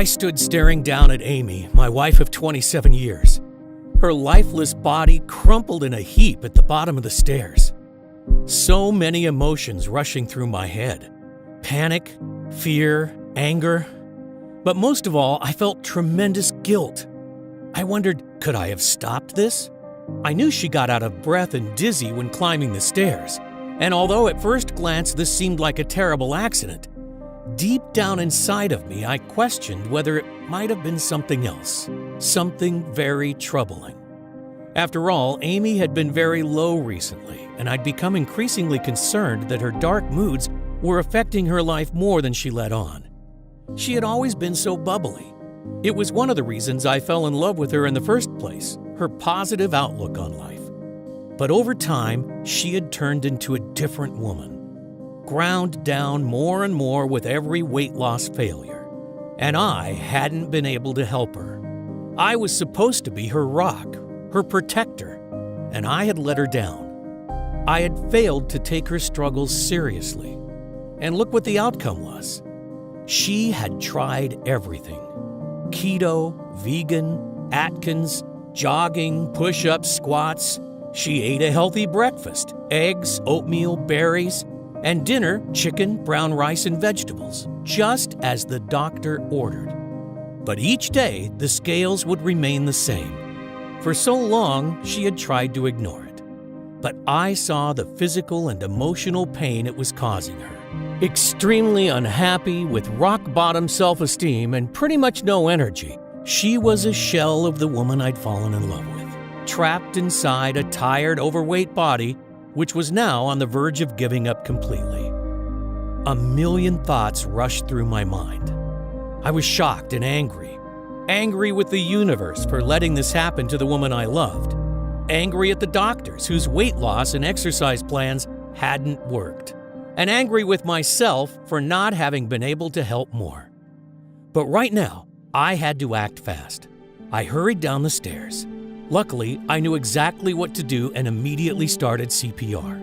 I stood staring down at Amy, my wife of 27 years. Her lifeless body crumpled in a heap at the bottom of the stairs. So many emotions rushing through my head. Panic, fear, anger. But most of all, I felt tremendous guilt. I wondered, could I have stopped this? I knew she got out of breath and dizzy when climbing the stairs. And although at first glance this seemed like a terrible accident, deep down inside of me I questioned whether it might have been something else, something very troubling. After all, Amy had been very low recently, and I'd become increasingly concerned that her dark moods were affecting her life more than she let on. She had always been so bubbly. It was one of the reasons I fell in love with her in the first place, her positive outlook on life. But over time, she had turned into a different woman, ground down more and more with every weight loss failure. And I hadn't been able to help her. I was supposed to be her rock, her protector, and I had let her down. I had failed to take her struggles seriously. And look what the outcome was. She had tried everything. Keto, vegan, Atkins, jogging, push-ups, squats. She ate a healthy breakfast, eggs, oatmeal, berries, and dinner, chicken, brown rice, and vegetables, just as the doctor ordered. But each day, the scales would remain the same. For so long, she had tried to ignore it. But I saw the physical and emotional pain it was causing her. Extremely unhappy, with rock-bottom self-esteem and pretty much no energy, she was a shell of the woman I'd fallen in love with, trapped inside a tired, overweight body, which was now on the verge of giving up completely. A million thoughts rushed through my mind. I was shocked and angry. Angry with the universe for letting this happen to the woman I loved. Angry at the doctors whose weight loss and exercise plans hadn't worked. And angry with myself for not having been able to help more. But right now, I had to act fast. I hurried down the stairs. Luckily, I knew exactly what to do and immediately started CPR.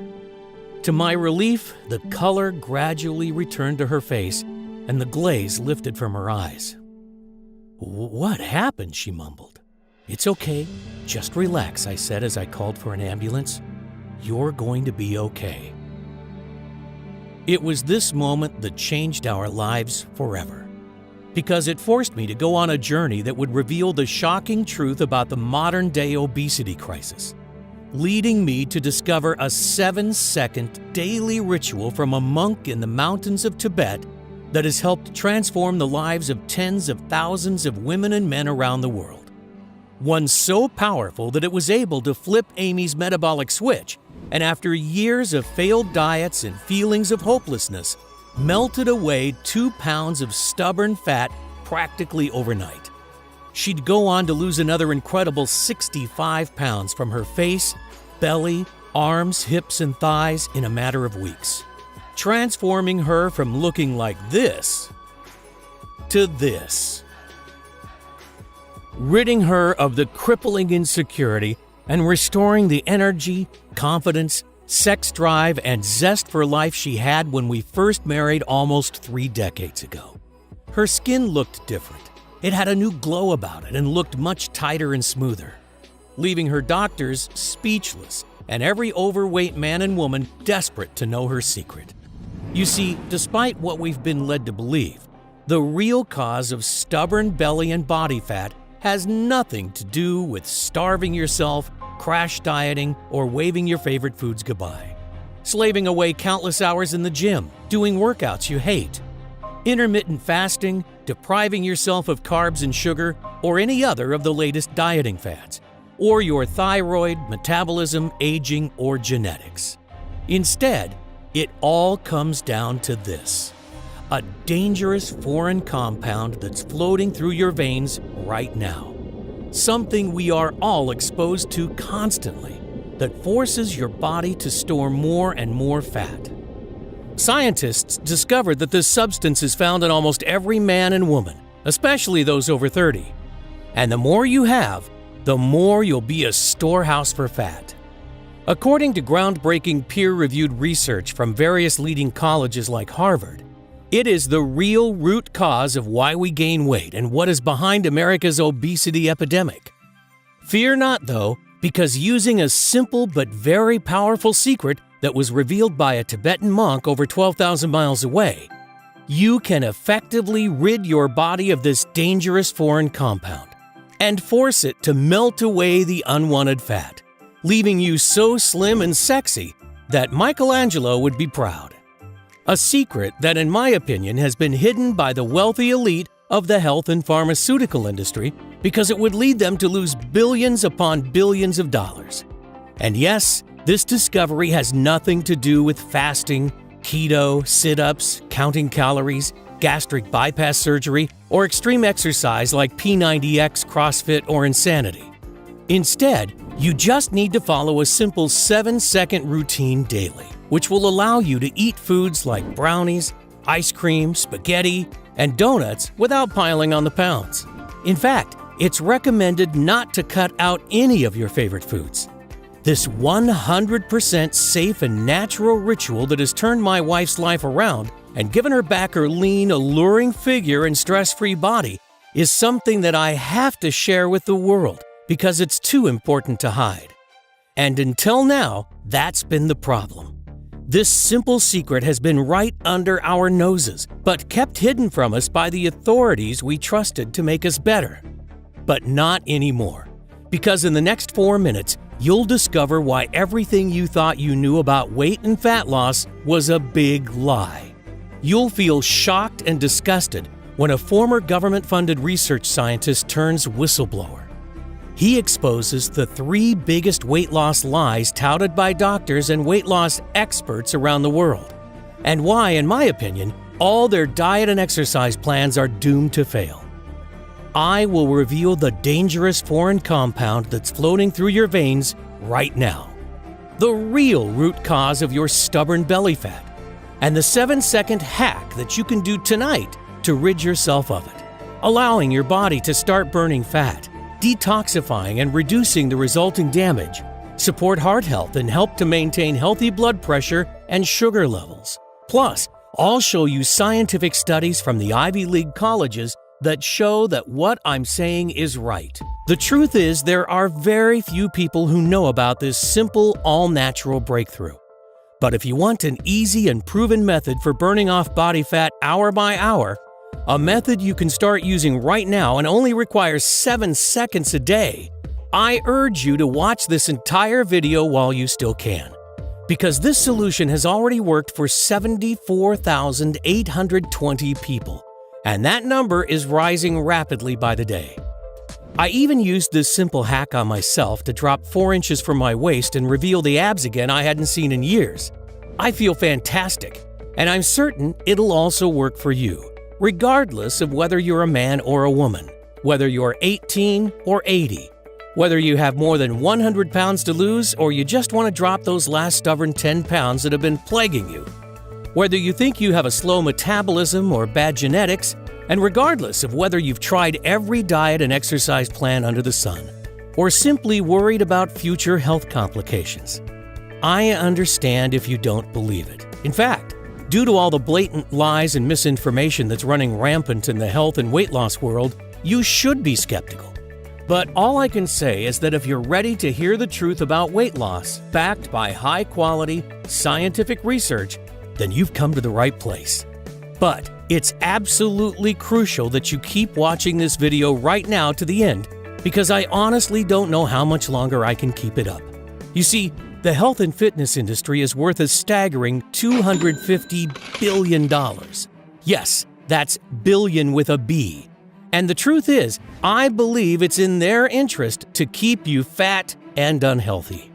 To my relief, the color gradually returned to her face and the glaze lifted from her eyes. "What happened?" she mumbled. "It's okay. Just relax," I said as I called for an ambulance. "You're going to be okay." It was this moment that changed our lives forever, because it forced me to go on a journey that would reveal the shocking truth about the modern-day obesity crisis, leading me to discover a 7-second daily ritual from a monk in the mountains of Tibet that has helped transform the lives of tens of thousands of women and men around the world. One so powerful that it was able to flip Amy's metabolic switch, and after years of failed diets and feelings of hopelessness, melted away 2 pounds of stubborn fat practically overnight. She'd go on to lose another incredible 65 pounds from her face, belly, arms, hips, and thighs in a matter of weeks, transforming her from looking like this to this, ridding her of the crippling insecurity and restoring the energy, confidence, sex drive, and zest for life she had when we first married almost 3 decades ago. Her skin looked different. It had a new glow about it and looked much tighter and smoother, leaving her doctors speechless and every overweight man and woman desperate to know her secret. You see, despite what we've been led to believe, the real cause of stubborn belly and body fat has nothing to do with starving yourself, crash dieting, or waving your favorite foods goodbye, slaving away countless hours in the gym, doing workouts you hate, intermittent fasting, depriving yourself of carbs and sugar, or any other of the latest dieting fads, or your thyroid, metabolism, aging, or genetics. Instead, it all comes down to this: a dangerous foreign compound that's floating through your veins right now. Something we are all exposed to constantly that forces your body to store more and more fat. Scientists discovered that this substance is found in almost every man and woman, especially those over 30. And the more you have, the more you'll be a storehouse for fat. According to groundbreaking peer-reviewed research from various leading colleges like Harvard, It is the real root cause of why we gain weight and what is behind America's obesity epidemic. Fear not, though, because using a simple but very powerful secret that was revealed by a Tibetan monk over 12,000 miles away, you can effectively rid your body of this dangerous foreign compound and force it to melt away the unwanted fat, leaving you so slim and sexy that Michelangelo would be proud. A secret that, in my opinion, has been hidden by the wealthy elite of the health and pharmaceutical industry because it would lead them to lose billions upon billions of dollars. And yes, this discovery has nothing to do with fasting, keto, sit-ups, counting calories, gastric bypass surgery, or extreme exercise like P90X, CrossFit, or insanity. Instead, you just need to follow a simple 7-second routine daily, which will allow you to eat foods like brownies, ice cream, spaghetti, and donuts without piling on the pounds. In fact, it's recommended not to cut out any of your favorite foods. This 100% safe and natural ritual that has turned my wife's life around and given her back her lean, alluring figure and stress-free body is something that I have to share with the world because it's too important to hide. And until now, that's been the problem. This simple secret has been right under our noses, but kept hidden from us by the authorities we trusted to make us better. But not anymore, because in the next 4 minutes, you'll discover why everything you thought you knew about weight and fat loss was a big lie. You'll feel shocked and disgusted when a former government-funded research scientist turns whistleblower. He exposes the 3 biggest weight loss lies touted by doctors and weight loss experts around the world, and why, in my opinion, all their diet and exercise plans are doomed to fail. I will reveal the dangerous foreign compound that's floating through your veins right now, the real root cause of your stubborn belly fat, and the 7-second hack that you can do tonight to rid yourself of it, allowing your body to start burning fat, detoxifying and reducing the resulting damage, support heart health, and help to maintain healthy blood pressure and sugar levels. Plus, I'll show you scientific studies from the Ivy League colleges that show that what I'm saying is right. The truth is, there are very few people who know about this simple, all-natural breakthrough. But if you want an easy and proven method for burning off body fat hour by hour, a method you can start using right now and only requires 7 seconds a day, I urge you to watch this entire video while you still can. Because this solution has already worked for 74,820 people, and that number is rising rapidly by the day. I even used this simple hack on myself to drop 4 inches from my waist and reveal the abs again I hadn't seen in years. I feel fantastic, and I'm certain it'll also work for you, regardless of whether you're a man or a woman, whether you're 18 or 80, whether you have more than 100 pounds to lose or you just want to drop those last stubborn 10 pounds that have been plaguing you, whether you think you have a slow metabolism or bad genetics, and regardless of whether you've tried every diet and exercise plan under the sun, or simply worried about future health complications. I understand if you don't believe it. In fact, due to all the blatant lies and misinformation that's running rampant in the health and weight loss world, you should be skeptical. But all I can say is that if you're ready to hear the truth about weight loss, backed by high-quality, scientific research, then you've come to the right place. But it's absolutely crucial that you keep watching this video right now to the end, because I honestly don't know how much longer I can keep it up. You see, the health and fitness industry is worth a staggering $250 billion. Yes, that's billion with a B. And the truth is, I believe it's in their interest to keep you fat and unhealthy.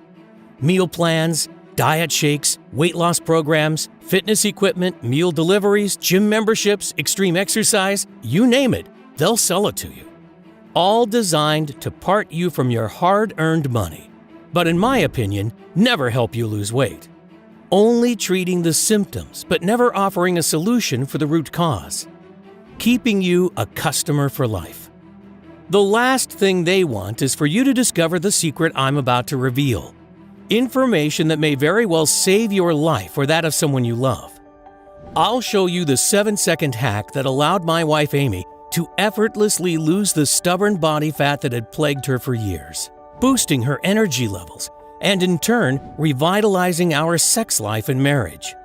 Meal plans, diet shakes, weight loss programs, fitness equipment, meal deliveries, gym memberships, extreme exercise, you name it, they'll sell it to you. All designed to part you from your hard-earned money. But in my opinion, never help you lose weight. Only treating the symptoms, but never offering a solution for the root cause. Keeping you a customer for life. The last thing they want is for you to discover the secret I'm about to reveal. Information that may very well save your life or that of someone you love. I'll show you the 7-second hack that allowed my wife Amy to effortlessly lose the stubborn body fat that had plagued her for years, boosting her energy levels, and in turn, revitalizing our sex life and marriage.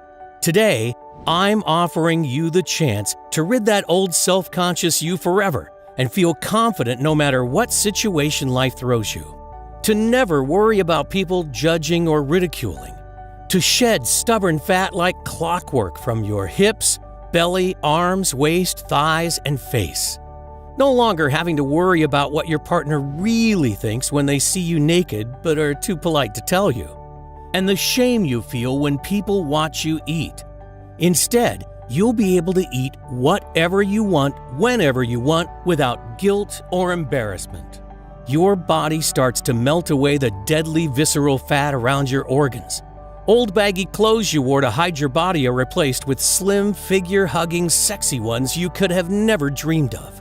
Today, I'm offering you the chance to rid that old self-conscious you forever and feel confident no matter what situation life throws you. To never worry about people judging or ridiculing. To shed stubborn fat like clockwork from your hips, belly, arms, waist, thighs, and face. No longer having to worry about what your partner really thinks when they see you naked but are too polite to tell you. And the shame you feel when people watch you eat. Instead, you'll be able to eat whatever you want, whenever you want, without guilt or embarrassment. Your body starts to melt away the deadly visceral fat around your organs. Old baggy clothes you wore to hide your body are replaced with slim, figure-hugging, sexy ones you could have never dreamed of.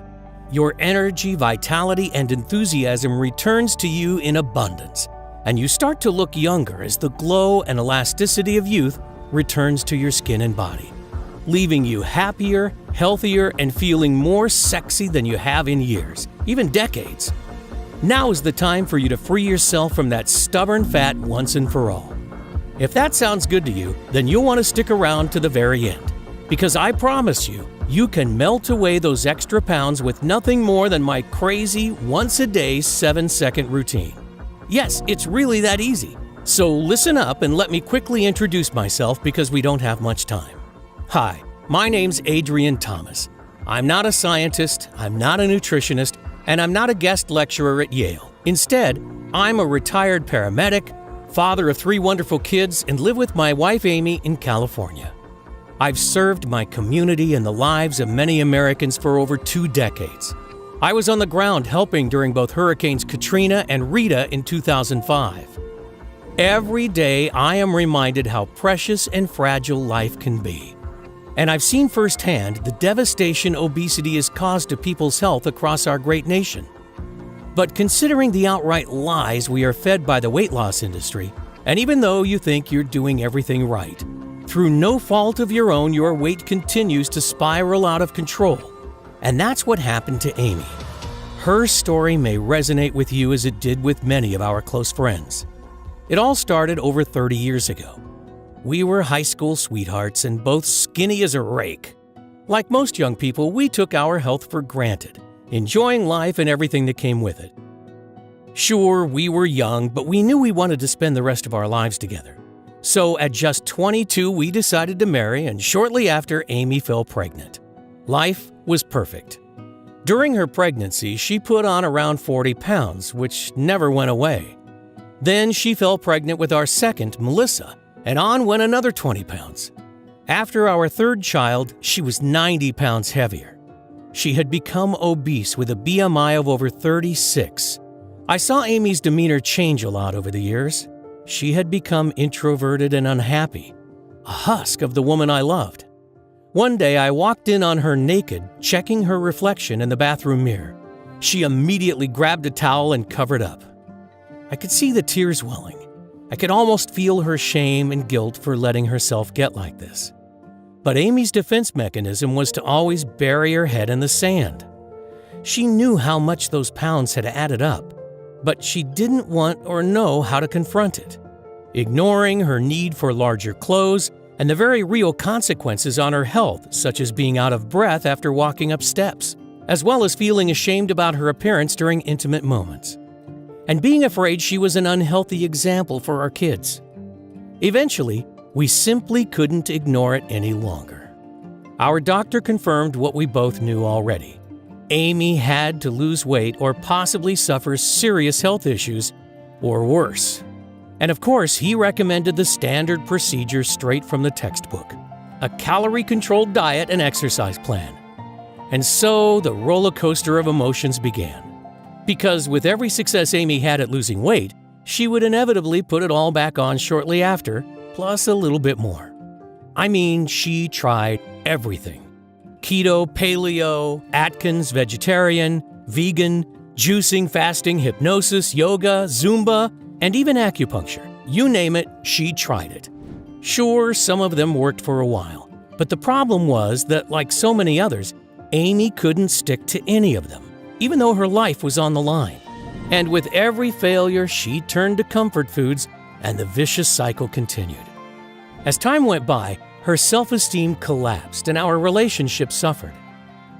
Your energy, vitality, and enthusiasm returns to you in abundance, and you start to look younger as the glow and elasticity of youth returns to your skin and body, leaving you happier, healthier, and feeling more sexy than you have in years, even decades. Now is the time for you to free yourself from that stubborn fat once and for all. If that sounds good to you, then you'll want to stick around to the very end, because I promise you, you can melt away those extra pounds with nothing more than my crazy, once-a-day 7-second routine. Yes, it's really that easy. So listen up and let me quickly introduce myself because we don't have much time. Hi, my name's Adrian Thomas. I'm not a scientist, I'm not a nutritionist, and I'm not a guest lecturer at Yale. Instead, I'm a retired paramedic, father of 3 wonderful kids, and live with my wife Amy in California. I've served my community and the lives of many Americans for over 2 decades. I was on the ground helping during both Hurricanes Katrina and Rita in 2005. Every day, I am reminded how precious and fragile life can be. And I've seen firsthand the devastation obesity has caused to people's health across our great nation. But considering the outright lies we are fed by the weight loss industry, and even though you think you're doing everything right, through no fault of your own, your weight continues to spiral out of control. And that's what happened to Amy. Her story may resonate with you as it did with many of our close friends. It all started over 30 years ago. We were high school sweethearts and both skinny as a rake. Like most young people, we took our health for granted, enjoying life and everything that came with it. Sure, we were young, but we knew we wanted to spend the rest of our lives together. So at just 22, we decided to marry, and shortly after, Amy fell pregnant. Life was perfect. During her pregnancy, she put on around 40 pounds, which never went away. Then she fell pregnant with our second, Melissa, and on went another 20 pounds. After our third child, she was 90 pounds heavier. She had become obese with a BMI of over 36. I saw Amy's demeanor change a lot over the years. She had become introverted and unhappy, a husk of the woman I loved. One day I walked in on her naked, checking her reflection in the bathroom mirror. She immediately grabbed a towel and covered up. I could see the tears welling. I could almost feel her shame and guilt for letting herself get like this. But Amy's defense mechanism was to always bury her head in the sand. She knew how much those pounds had added up, but she didn't want or know how to confront it, ignoring her need for larger clothes and the very real consequences on her health, such as being out of breath after walking up steps, as well as feeling ashamed about her appearance during intimate moments, and being afraid she was an unhealthy example for our kids. Eventually, we simply couldn't ignore it any longer. Our doctor confirmed what we both knew already. Amy had to lose weight or possibly suffer serious health issues, or worse. And of course, he recommended the standard procedure straight from the textbook, a calorie-controlled diet and exercise plan. And so the roller coaster of emotions began. Because with every success Amy had at losing weight, she would inevitably put it all back on shortly after, plus a little bit more. I mean, she tried everything. Keto, paleo, Atkins, vegetarian, vegan, juicing, fasting, hypnosis, yoga, Zumba, and even acupuncture. You name it, she tried it. Sure, some of them worked for a while, But the problem was that, like so many others, Amy couldn't stick to any of them, even though her life was on the line. And with every failure, she turned to comfort foods, and the vicious cycle continued. As time went by, her self-esteem collapsed and our relationship suffered.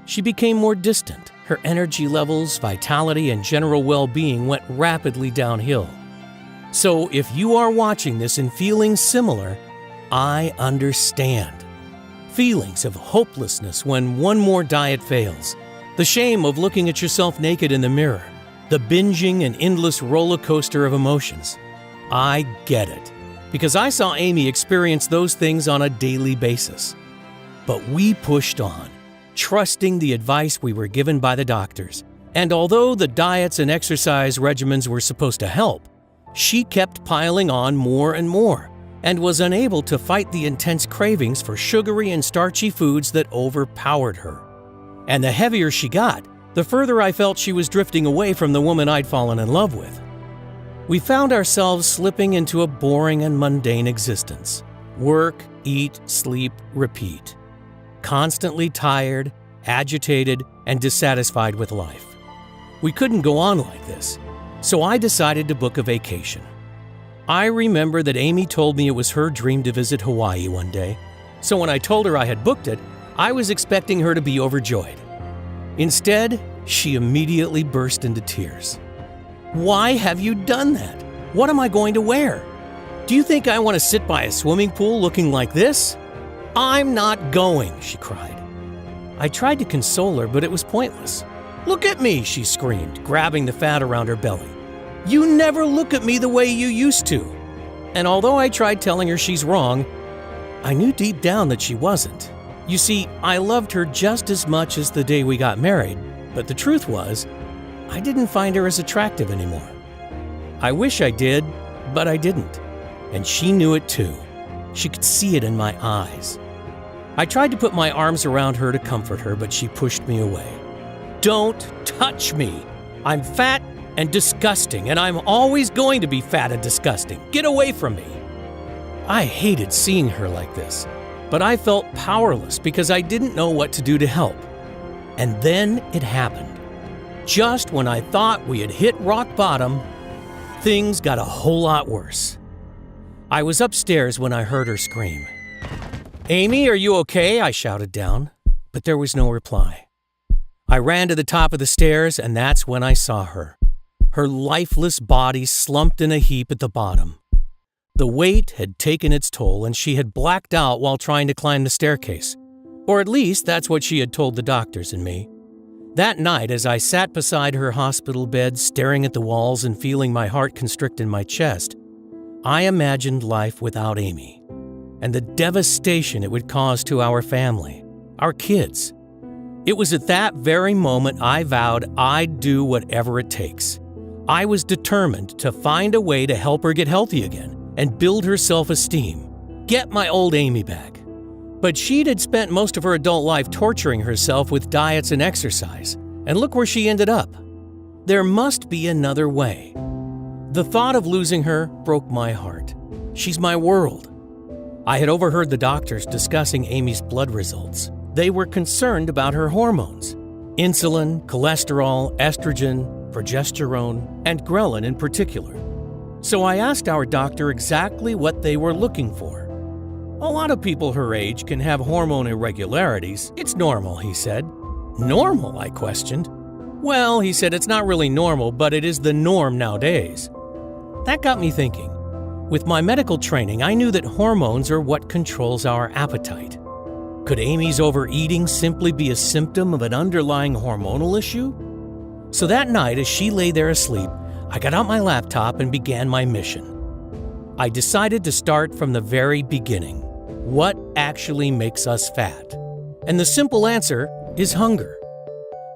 She became more distant. Her energy levels, vitality, and general well-being went rapidly downhill. So if you are watching this and feeling similar, I understand. Feelings of hopelessness when one more diet fails, the shame of looking at yourself naked in the mirror, the binging and endless roller coaster of emotions. I get it, because I saw Amy experience those things on a daily basis. But we pushed on, trusting the advice we were given by the doctors. And although the diets and exercise regimens were supposed to help, she kept piling on more and more and was unable to fight the intense cravings for sugary and starchy foods that overpowered her. And the heavier she got, the further I felt she was drifting away from the woman I'd fallen in love with. We found ourselves slipping into a boring and mundane existence. Work, eat, sleep, repeat. Constantly tired, agitated, and dissatisfied with life. We couldn't go on like this, so I decided to book a vacation. I remember that Amy told me it was her dream to visit Hawaii one day, so when I told her I had booked it, I was expecting her to be overjoyed. Instead, she immediately burst into tears. "Why have you done that? What am I going to wear? Do you think I want to sit by a swimming pool looking like this? I'm not going," she cried. I tried to console her, but it was pointless. "Look at me," she screamed, grabbing the fat around her belly. "You never look at me the way you used to." And although I tried telling her she's wrong, I knew deep down that she wasn't. You see, I loved her just as much as the day we got married, but the truth was, I didn't find her as attractive anymore. I wish I did, but I didn't. And she knew it too. She could see it in my eyes. I tried to put my arms around her to comfort her, but she pushed me away. "Don't touch me. I'm fat and disgusting, and I'm always going to be fat and disgusting. Get away from me." I hated seeing her like this, but I felt powerless because I didn't know what to do to help. And then it happened. Just when I thought we had hit rock bottom, things got a whole lot worse. I was upstairs when I heard her scream. "Amy, are you okay?" I shouted down, but there was no reply. I ran to the top of the stairs, and that's when I saw her. Her lifeless body slumped in a heap at the bottom. The weight had taken its toll, and she had blacked out while trying to climb the staircase. Or at least that's what she had told the doctors and me. That night, as I sat beside her hospital bed, staring at the walls and feeling my heart constrict in my chest, I imagined life without Amy, and the devastation it would cause to our family, our kids. It was at that very moment I vowed I'd do whatever it takes. I was determined to find a way to help her get healthy again and build her self-esteem, get my old Amy back. But she'd had spent most of her adult life torturing herself with diets and exercise, and look where she ended up. There must be another way. The thought of losing her broke my heart. She's my world. I had overheard the doctors discussing Amy's blood results. They were concerned about her hormones: insulin, cholesterol, estrogen, progesterone, and ghrelin in particular. So I asked our doctor exactly what they were looking for. "A lot of people her age can have hormone irregularities. It's normal," he said. "Normal?" I questioned. "Well," he said, "it's not really normal, but it is the norm nowadays." That got me thinking. With my medical training, I knew that hormones are what controls our appetite. Could Amy's overeating simply be a symptom of an underlying hormonal issue? So that night, as she lay there asleep, I got out my laptop and began my mission. I decided to start from the very beginning. What actually makes us fat? And the simple answer is hunger.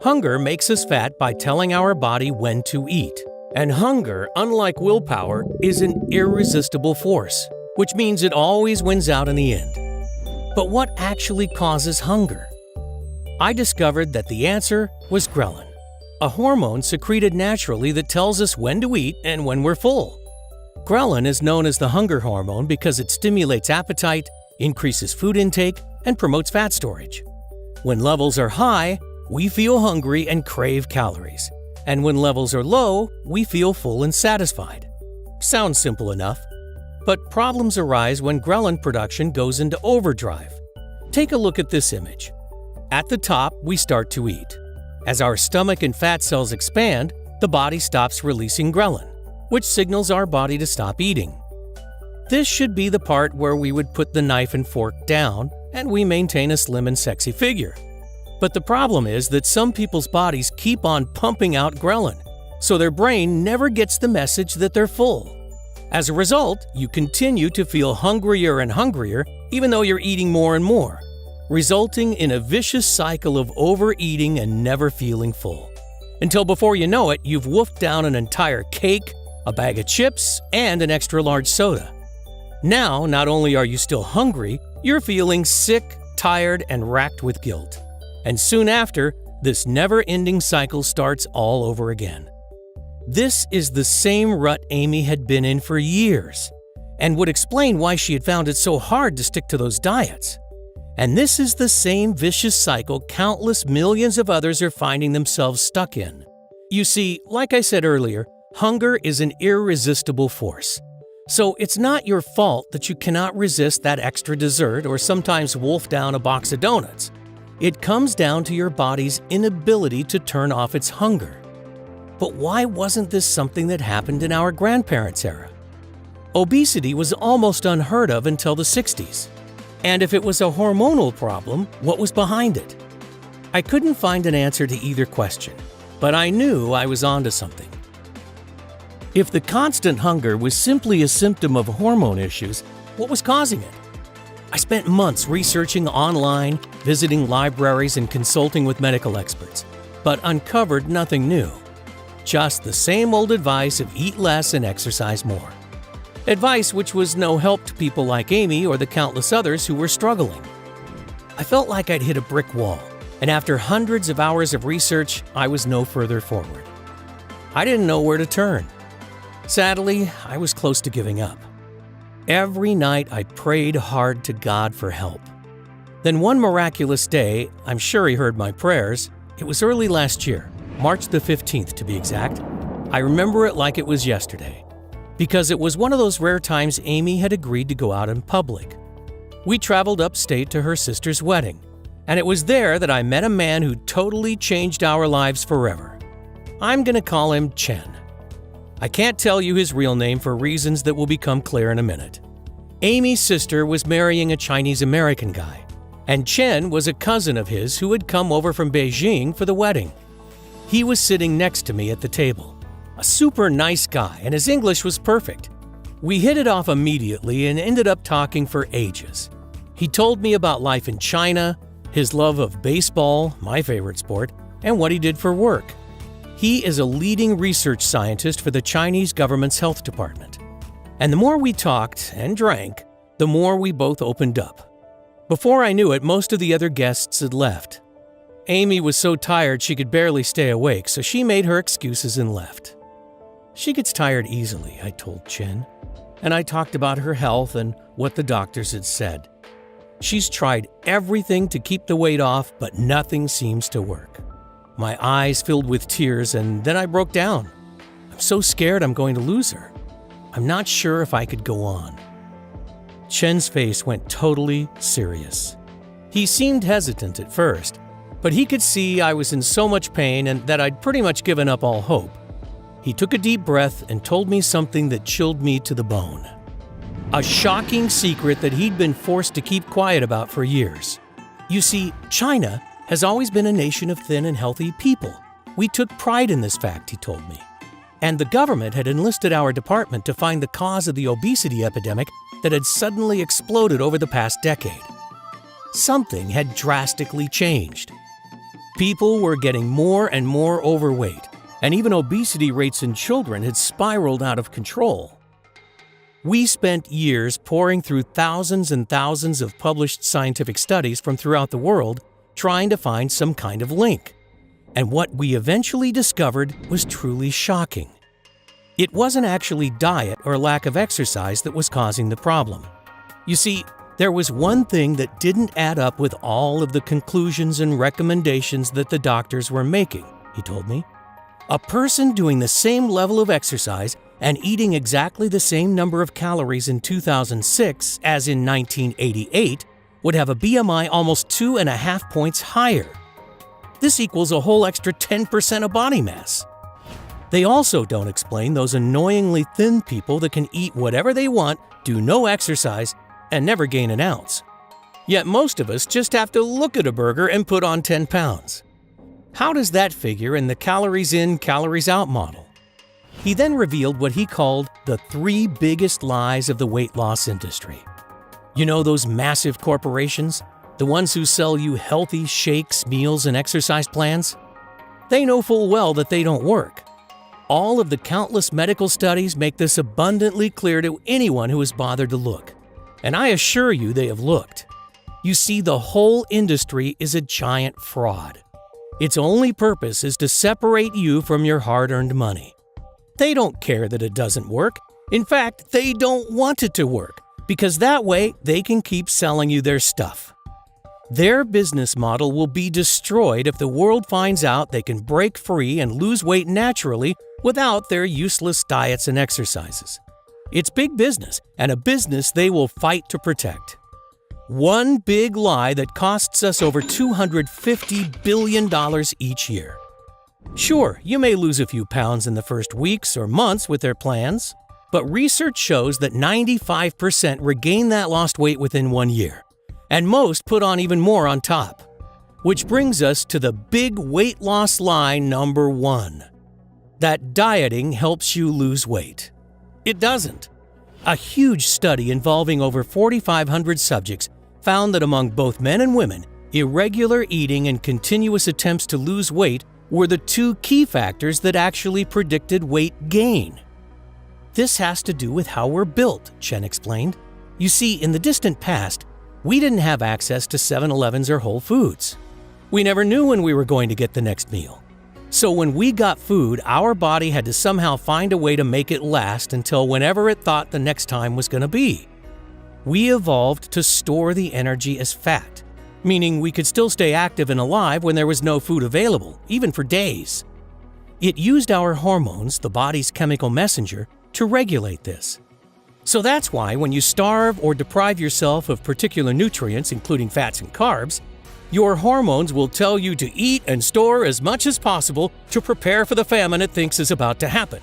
Hunger makes us fat by telling our body when to eat. And hunger, unlike willpower, is an irresistible force, which means it always wins out in the end. But what actually causes hunger? I discovered that the answer was ghrelin, a hormone secreted naturally that tells us when to eat and when we're full. Ghrelin is known as the hunger hormone because it stimulates appetite, increases food intake, and promotes fat storage. When levels are high, we feel hungry and crave calories. And when levels are low, we feel full and satisfied. Sounds simple enough. But problems arise when ghrelin production goes into overdrive. Take a look at this image. At the top, we start to eat. As our stomach and fat cells expand, the body stops releasing ghrelin, which signals our body to stop eating. This should be the part where we would put the knife and fork down and we maintain a slim and sexy figure. But the problem is that some people's bodies keep on pumping out ghrelin, so their brain never gets the message that they're full. As a result, you continue to feel hungrier and hungrier even though you're eating more and more, resulting in a vicious cycle of overeating and never feeling full. Until before you know it, you've wolfed down an entire cake, a bag of chips, and an extra large soda. Now, not only are you still hungry, you're feeling sick, tired, and racked with guilt. And soon after, this never-ending cycle starts all over again. This is the same rut Amy had been in for years, and would explain why she had found it so hard to stick to those diets. And this is the same vicious cycle countless millions of others are finding themselves stuck in. You see, like I said earlier, hunger is an irresistible force. So it's not your fault that you cannot resist that extra dessert or sometimes wolf down a box of donuts. It comes down to your body's inability to turn off its hunger. But why wasn't this something that happened in our grandparents' era? Obesity was almost unheard of until the 60s. And if it was a hormonal problem, what was behind it? I couldn't find an answer to either question, but I knew I was onto something. If the constant hunger was simply a symptom of hormone issues, what was causing it? I spent months researching online, visiting libraries, and consulting with medical experts, but uncovered nothing new. Just the same old advice of eat less and exercise more. Advice which was no help to people like Amy or the countless others who were struggling. I felt like I'd hit a brick wall, and after hundreds of hours of research, I was no further forward. I didn't know where to turn. Sadly, I was close to giving up. Every night I prayed hard to God for help. Then one miraculous day, I'm sure He heard my prayers. It was early last year, March the 15th to be exact. I remember it like it was yesterday, because it was one of those rare times Amy had agreed to go out in public. We traveled upstate to her sister's wedding, and it was there that I met a man who totally changed our lives forever. I'm going to call him Chen. I can't tell you his real name for reasons that will become clear in a minute. Amy's sister was marrying a Chinese-American guy, and Chen was a cousin of his who had come over from Beijing for the wedding. He was sitting next to me at the table. A super nice guy, and his English was perfect. We hit it off immediately and ended up talking for ages. He told me about life in China, his love of baseball, my favorite sport, and what he did for work. He is a leading research scientist for the Chinese government's health department. And the more we talked and drank, the more we both opened up. Before I knew it, most of the other guests had left. Amy was so tired she could barely stay awake, so she made her excuses and left. She gets tired easily, I told Chen, and I talked about her health and what the doctors had said. She's tried everything to keep the weight off, but nothing seems to work. My eyes filled with tears, and then I broke down. I'm so scared I'm going to lose her. I'm not sure if I could go on. Chen's face went totally serious. He seemed hesitant at first, but he could see I was in so much pain and that I'd pretty much given up all hope. He took a deep breath and told me something that chilled me to the bone. A shocking secret that he'd been forced to keep quiet about for years. You see, China has always been a nation of thin and healthy people. We took pride in this fact, he told me. And the government had enlisted our department to find the cause of the obesity epidemic that had suddenly exploded over the past decade. Something had drastically changed. People were getting more and more overweight, and even obesity rates in children had spiraled out of control. We spent years poring through thousands and thousands of published scientific studies from throughout the world trying to find some kind of link. And what we eventually discovered was truly shocking. It wasn't actually diet or lack of exercise that was causing the problem. You see, There was one thing that didn't add up with all of the conclusions and recommendations that the doctors were making, he told me. A person doing the same level of exercise and eating exactly the same number of calories in 2006 as in 1988 would have a BMI almost 2.5 points higher. This equals a whole extra 10% of body mass. They also don't explain those annoyingly thin people that can eat whatever they want, do no exercise, and never gain an ounce. Yet most of us just have to look at a burger and put on 10 pounds. How does that figure in the calories in, calories out model? He then revealed what he called the 3 biggest lies of the weight loss industry. You know those massive corporations? The ones who sell you healthy shakes, meals, and exercise plans? They know full well that they don't work. All of the countless medical studies make this abundantly clear to anyone who has bothered to look. And I assure you they have looked. You see, the whole industry is a giant fraud. Its only purpose is to separate you from your hard-earned money. They don't care that it doesn't work. In fact, they don't want it to work, because that way they can keep selling you their stuff. Their business model will be destroyed if the world finds out they can break free and lose weight naturally without their useless diets and exercises. It's big business, and a business they will fight to protect. One big lie that costs us over $250 billion each year. Sure, you may lose a few pounds in the first weeks or months with their plans, but research shows that 95% regain that lost weight within 1 year, and most put on even more on top. Which brings us to the big weight loss lie number 1, that dieting helps you lose weight. It doesn't. A huge study involving over 4,500 subjects found that among both men and women, irregular eating and continuous attempts to lose weight were the 2 key factors that actually predicted weight gain. This has to do with how we're built, Chen explained. You see, in the distant past, we didn't have access to 7-Elevens or Whole Foods. We never knew when we were going to get the next meal. So when we got food, our body had to somehow find a way to make it last until whenever it thought the next time was going to be. We evolved to store the energy as fat, meaning we could still stay active and alive when there was no food available, even for days. It used our hormones, the body's chemical messenger, to regulate this. So that's why when you starve or deprive yourself of particular nutrients, including fats and carbs, your hormones will tell you to eat and store as much as possible to prepare for the famine it thinks is about to happen.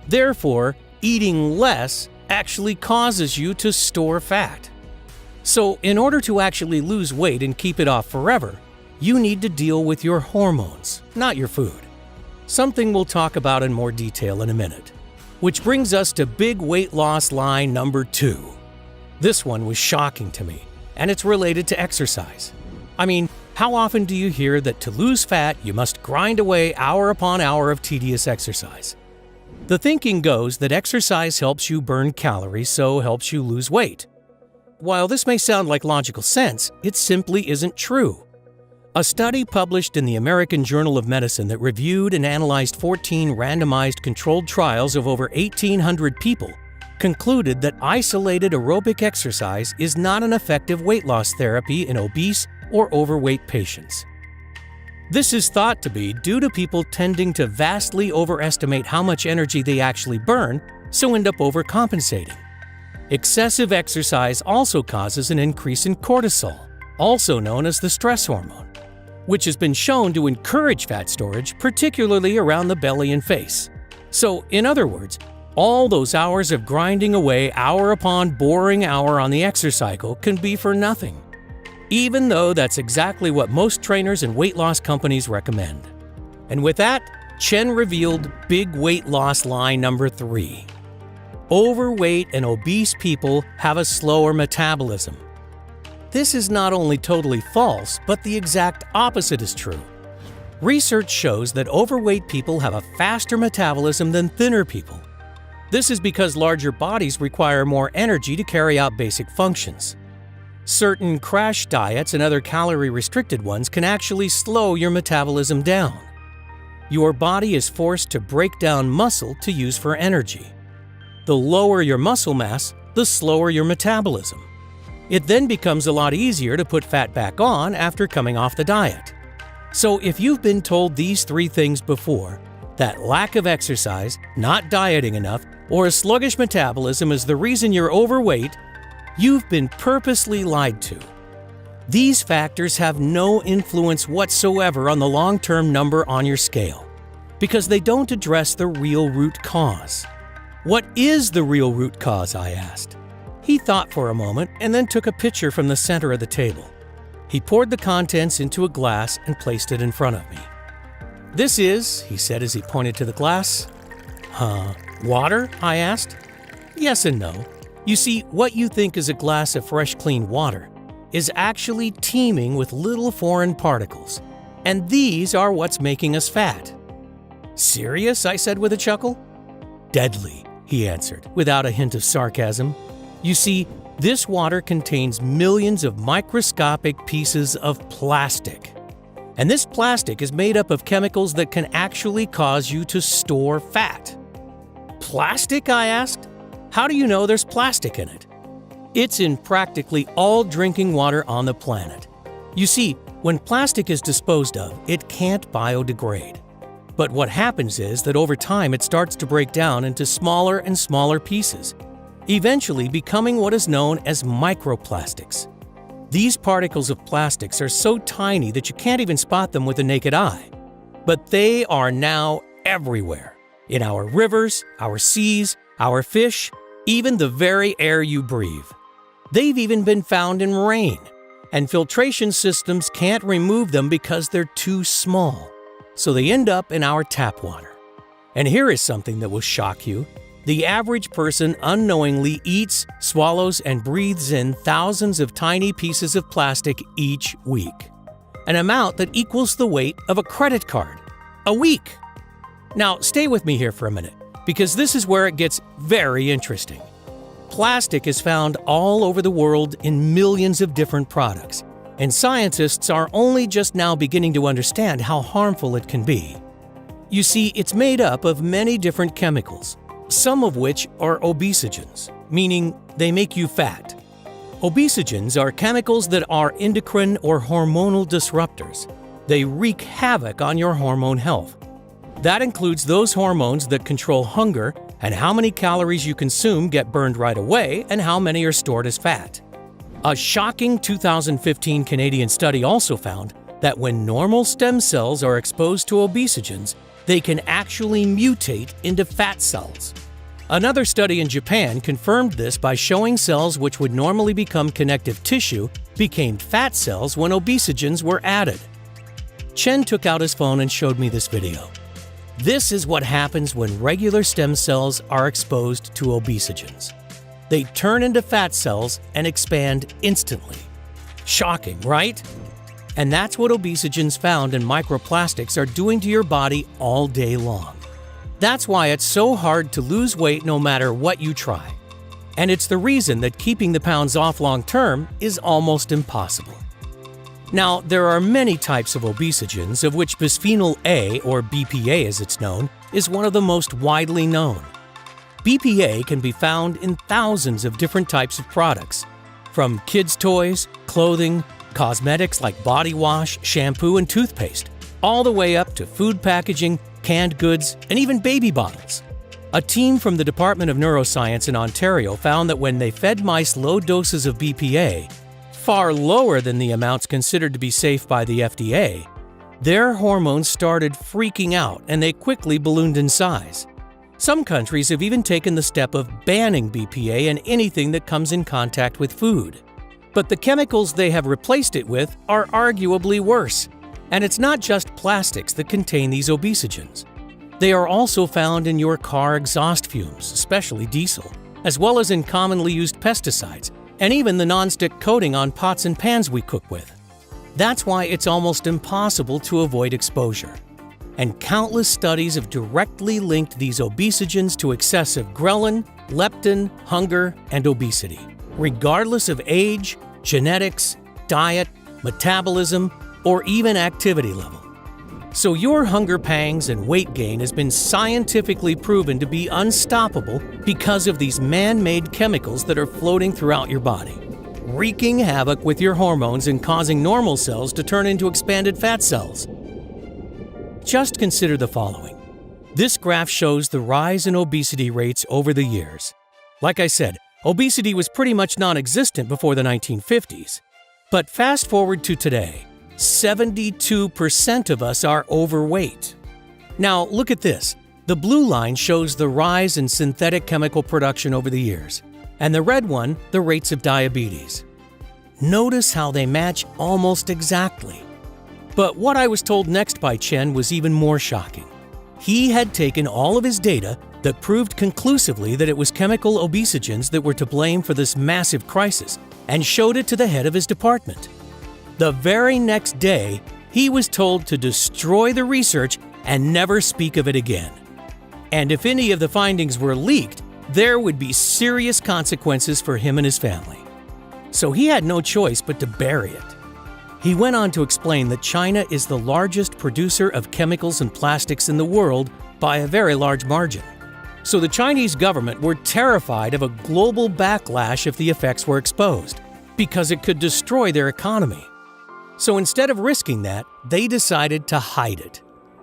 Therefore, eating less actually causes you to store fat. So, in order to actually lose weight and keep it off forever, you need to deal with your hormones, not your food. Something we'll talk about in more detail in a minute. Which brings us to big weight loss lie number 2. This one was shocking to me, and it's related to exercise. I mean, how often do you hear that to lose fat, you must grind away hour upon hour of tedious exercise? The thinking goes that exercise helps you burn calories, so helps you lose weight. While this may sound like logical sense, it simply isn't true. A study published in the American Journal of Medicine that reviewed and analyzed 14 randomized controlled trials of over 1,800 people concluded that isolated aerobic exercise is not an effective weight loss therapy in obese or overweight patients. This is thought to be due to people tending to vastly overestimate how much energy they actually burn, so end up overcompensating. Excessive exercise also causes an increase in cortisol, also known as the stress hormone, which has been shown to encourage fat storage, particularly around the belly and face. So, in other words, all those hours of grinding away hour upon boring hour on the exercise cycle can be for nothing, even though that's exactly what most trainers and weight loss companies recommend. And with that, Chen revealed big weight loss lie number 3. Overweight and obese people have a slower metabolism. This is not only totally false, but the exact opposite is true. Research shows that overweight people have a faster metabolism than thinner people. This is because larger bodies require more energy to carry out basic functions. Certain crash diets and other calorie-restricted ones can actually slow your metabolism down. Your body is forced to break down muscle to use for energy. The lower your muscle mass, the slower your metabolism. It then becomes a lot easier to put fat back on after coming off the diet. So if you've been told these 3 things before, that lack of exercise, not dieting enough, or a sluggish metabolism is the reason you're overweight, you've been purposely lied to. These factors have no influence whatsoever on the long-term number on your scale, because they don't address the real root cause. What is the real root cause, I asked. He thought for a moment and then took a pitcher from the center of the table. He poured the contents into a glass and placed it in front of me. "This is," he said as he pointed to the glass. Water?" I asked. "Yes and no. You see, what you think is a glass of fresh, clean water is actually teeming with little foreign particles, and these are what's making us fat." "Serious?" I said with a chuckle. "Deadly," he answered, without a hint of sarcasm. "You see, this water contains millions of microscopic pieces of plastic. And this plastic is made up of chemicals that can actually cause you to store fat." "Plastic?" I asked. "How do you know there's plastic in it?" "It's in practically all drinking water on the planet. You see, when plastic is disposed of, it can't biodegrade. But what happens is that over time it starts to break down into smaller and smaller pieces, eventually becoming what is known as microplastics. These particles of plastics are so tiny that you can't even spot them with the naked eye. But they are now everywhere, in our rivers, our seas, our fish, even the very air you breathe. They've even been found in rain, and filtration systems can't remove them because they're too small, so they end up in our tap water. And here is something that will shock you. The average person unknowingly eats, swallows, and breathes in thousands of tiny pieces of plastic each week, an amount that equals the weight of a credit card. A week! Now, stay with me here for a minute, because this is where it gets very interesting. Plastic is found all over the world in millions of different products, and scientists are only just now beginning to understand how harmful it can be. You see, it's made up of many different chemicals, some of which are obesogens, meaning they make you fat. Obesogens are chemicals that are endocrine or hormonal disruptors. They wreak havoc on your hormone health. That includes those hormones that control hunger and how many calories you consume get burned right away and how many are stored as fat. A shocking 2015 Canadian study also found that when normal stem cells are exposed to obesogens, they can actually mutate into fat cells. Another study in Japan confirmed this by showing cells which would normally become connective tissue became fat cells when obesogens were added. Chen took out his phone and showed me this video. This is what happens when regular stem cells are exposed to obesogens. They turn into fat cells and expand instantly. Shocking, right? And that's what obesogens found in microplastics are doing to your body all day long. That's why it's so hard to lose weight no matter what you try. And it's the reason that keeping the pounds off long term is almost impossible. Now, there are many types of obesogens, of which bisphenol A, or BPA as it's known, is one of the most widely known. BPA can be found in thousands of different types of products, from kids' toys, clothing, cosmetics like body wash, shampoo, and toothpaste, all the way up to food packaging, canned goods, and even baby bottles. A team from the Department of Neuroscience in Ontario found that when they fed mice low doses of BPA, far lower than the amounts considered to be safe by the FDA, their hormones started freaking out and they quickly ballooned in size. Some countries have even taken the step of banning BPA in anything that comes in contact with food. But the chemicals they have replaced it with are arguably worse. And it's not just plastics that contain these obesogens. They are also found in your car exhaust fumes, especially diesel, as well as in commonly used pesticides, and even the nonstick coating on pots and pans we cook with. That's why it's almost impossible to avoid exposure. And countless studies have directly linked these obesogens to excessive ghrelin, leptin, hunger, and obesity, regardless of age, genetics, diet, metabolism, or even activity level. So your hunger pangs and weight gain has been scientifically proven to be unstoppable because of these man-made chemicals that are floating throughout your body. wreaking havoc with your hormones and causing normal cells to turn into expanded fat cells. Just consider the following. This graph shows the rise in obesity rates over the years. Like I said, obesity was pretty much non-existent before the 1950s. But fast forward to today, 72% of us are overweight. Now, look at this. The blue line shows the rise in synthetic chemical production over the years, and the red one, the rates of diabetes. Notice how they match almost exactly. But what I was told next by Chen was even more shocking. He had taken all of his data that proved conclusively that it was chemical obesogens that were to blame for this massive crisis and showed it to the head of his department. The very next day, he was told to destroy the research and never speak of it again. And if any of the findings were leaked, there would be serious consequences for him and his family. So he had no choice but to bury it. He went on to explain that China is the largest producer of chemicals and plastics in the world by a very large margin. So the Chinese government were terrified of a global backlash if the effects were exposed, because it could destroy their economy. So instead of risking that, they decided to hide it.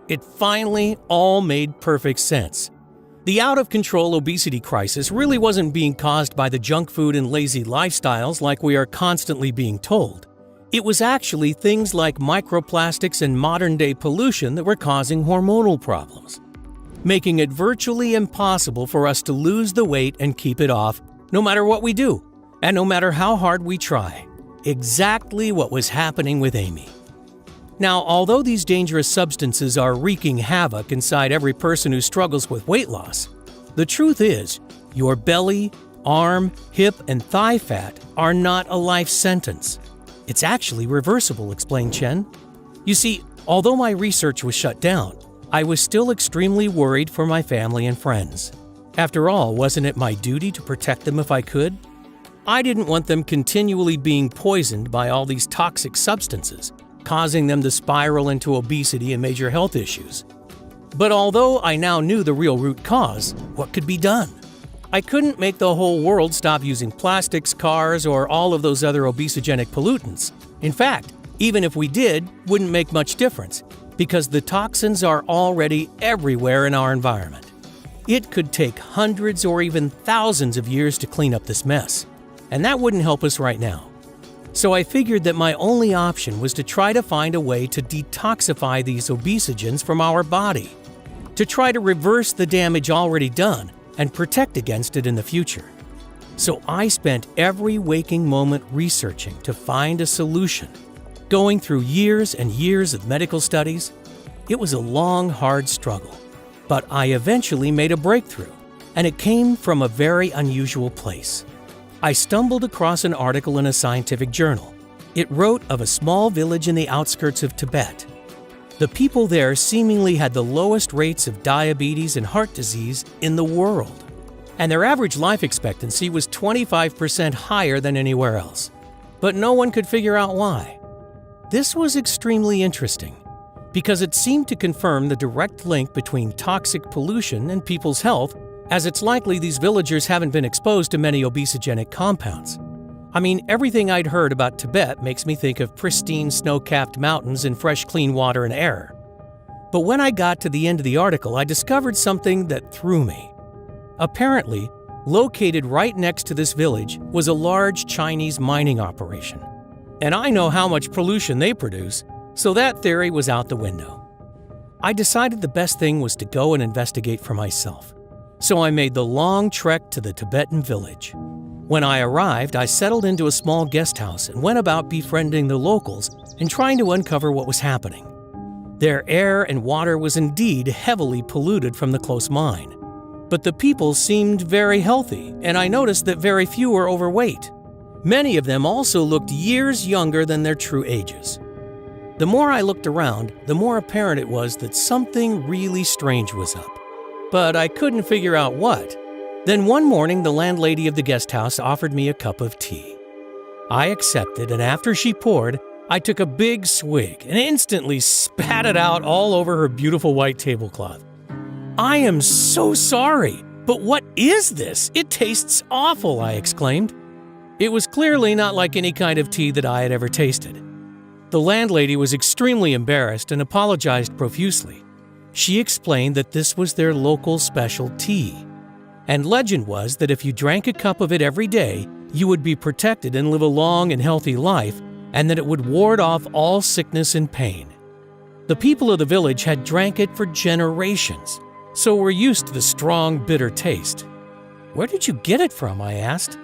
It finally all made perfect sense. The out-of-control obesity crisis really wasn't being caused by the junk food and lazy lifestyles like we are constantly being told. It was actually things like microplastics and modern-day pollution that were causing hormonal problems, making it virtually impossible for us to lose the weight and keep it off, no matter what we do, and no matter how hard we try. Exactly what was happening with Amy. Now, although these dangerous substances are wreaking havoc inside every person who struggles with weight loss, the truth is, your belly, arm, hip, and thigh fat are not a life sentence. It's actually reversible, explained Chen. You see, although my research was shut down, I was still extremely worried for my family and friends. After all, wasn't it my duty to protect them if I could? I didn't want them continually being poisoned by all these toxic substances, causing them to spiral into obesity and major health issues. But although I now knew the real root cause, what could be done? I couldn't make the whole world stop using plastics, cars, or all of those other obesogenic pollutants. In fact, even if we did, wouldn't make much difference, because the toxins are already everywhere in our environment. It could take hundreds or even thousands of years to clean up this mess, and that wouldn't help us right now. So I figured that my only option was to try to find a way to detoxify these obesogens from our body, to try to reverse the damage already done and protect against it in the future. So I spent every waking moment researching to find a solution. Going through years and years of medical studies, it was a long, hard struggle. But I eventually made a breakthrough, and it came from a very unusual place. I stumbled across an article in a scientific journal. It wrote of a small village in the outskirts of Tibet. The people there seemingly had the lowest rates of diabetes and heart disease in the world, and their average life expectancy was 25% higher than anywhere else. But no one could figure out why. This was extremely interesting, because it seemed to confirm the direct link between toxic pollution and people's health, as it's likely these villagers haven't been exposed to many obesogenic compounds. I mean, everything I'd heard about Tibet makes me think of pristine snow-capped mountains and fresh, clean water and air. But when I got to the end of the article, I discovered something that threw me. Apparently, located right next to this village was a large Chinese mining operation. And I know how much pollution they produce, so that theory was out the window. I decided the best thing was to go and investigate for myself. So I made the long trek to the Tibetan village. When I arrived, I settled into a small guest house and went about befriending the locals and trying to uncover what was happening. Their air and water was indeed heavily polluted from the close mine. But the people seemed very healthy, and I noticed that very few were overweight. Many of them also looked years younger than their true ages. The more I looked around, the more apparent it was that something really strange was up. But I couldn't figure out what. Then one morning, the landlady of the guest house offered me a cup of tea. I accepted, and after she poured, I took a big swig and instantly spat it out all over her beautiful white tablecloth. "I am so sorry, but what is this? It tastes awful," I exclaimed. It was clearly not like any kind of tea that I had ever tasted. The landlady was extremely embarrassed and apologized profusely. She explained that this was their local special tea, and legend was that if you drank a cup of it every day, you would be protected and live a long and healthy life, and that it would ward off all sickness and pain. The people of the village had drank it for generations, so were used to the strong, bitter taste. "Where did you get it from?" I asked.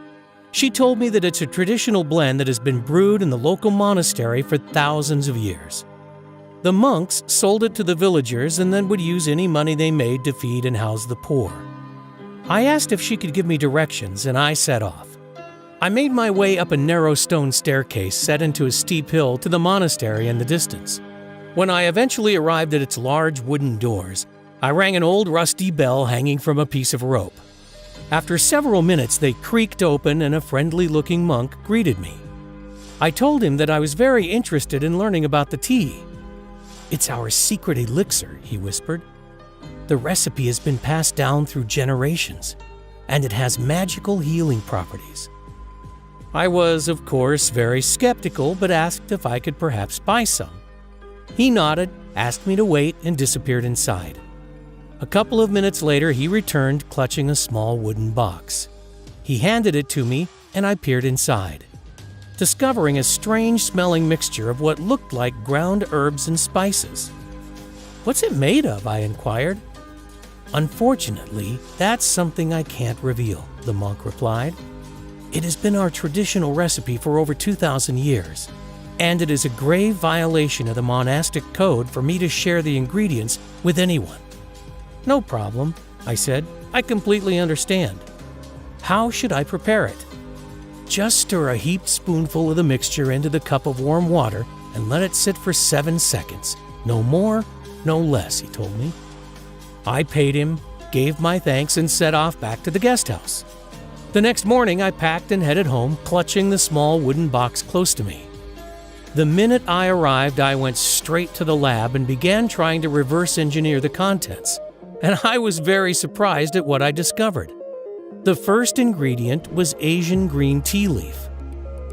She told me that it's a traditional blend that has been brewed in the local monastery for thousands of years. The monks sold it to the villagers and then would use any money they made to feed and house the poor. I asked if she could give me directions, and I set off. I made my way up a narrow stone staircase set into a steep hill to the monastery in the distance. When I eventually arrived at its large wooden doors, I rang an old rusty bell hanging from a piece of rope. After several minutes, they creaked open and a friendly-looking monk greeted me. I told him that I was very interested in learning about the tea. "It's our secret elixir," he whispered. "The recipe has been passed down through generations, and it has magical healing properties." I was, of course, very skeptical, but asked if I could perhaps buy some. He nodded, asked me to wait, and disappeared inside. A couple of minutes later, he returned, clutching a small wooden box. He handed it to me, and I peered inside, discovering a strange-smelling mixture of what looked like ground herbs and spices. "What's it made of?" I inquired. "Unfortunately, that's something I can't reveal," the monk replied. "It has been our traditional recipe for over 2,000 years, and it is a grave violation of the monastic code for me to share the ingredients with anyone." "No problem," I said. "I completely understand. How should I prepare it?" "Just stir a heaped spoonful of the mixture into the cup of warm water and let it sit for 7 seconds. No more, no less," he told me. I paid him, gave my thanks, and set off back to the guest house. The next morning, I packed and headed home, clutching the small wooden box close to me. The minute I arrived, I went straight to the lab and began trying to reverse engineer the contents, and I was very surprised at what I discovered. The first ingredient was Asian green tea leaf.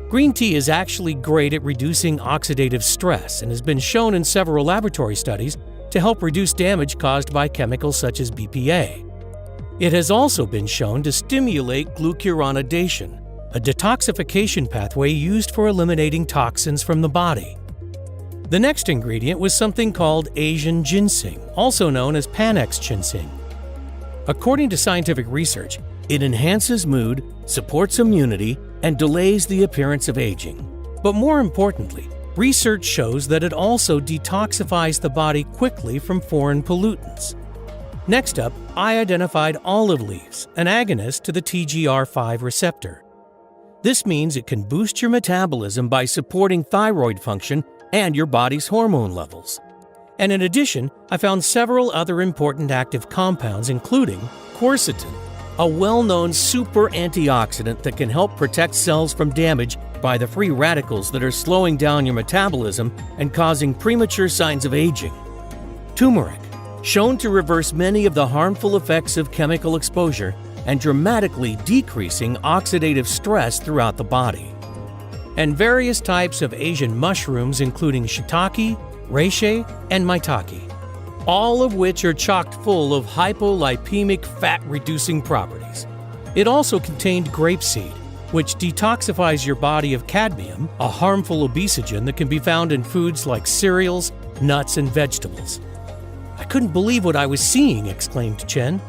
Green tea is actually great at reducing oxidative stress and has been shown in several laboratory studies to help reduce damage caused by chemicals such as BPA. It has also been shown to stimulate glucuronidation, a detoxification pathway used for eliminating toxins from the body. The next ingredient was something called Asian ginseng, also known as Panax ginseng. According to scientific research, it enhances mood, supports immunity, and delays the appearance of aging. But more importantly, research shows that it also detoxifies the body quickly from foreign pollutants. Next up, I identified olive leaves, an agonist to the TGR5 receptor. This means it can boost your metabolism by supporting thyroid function and your body's hormone levels. And in addition, I found several other important active compounds, including quercetin, a well-known super antioxidant that can help protect cells from damage by the free radicals that are slowing down your metabolism and causing premature signs of aging. Turmeric, shown to reverse many of the harmful effects of chemical exposure and dramatically decreasing oxidative stress throughout the body. And various types of Asian mushrooms, including shiitake, reishi, and maitake, all of which are chock full of hypolipemic fat-reducing properties. It also contained grapeseed, which detoxifies your body of cadmium, a harmful obesogen that can be found in foods like cereals, nuts, and vegetables. "I couldn't believe what I was seeing," exclaimed Chen.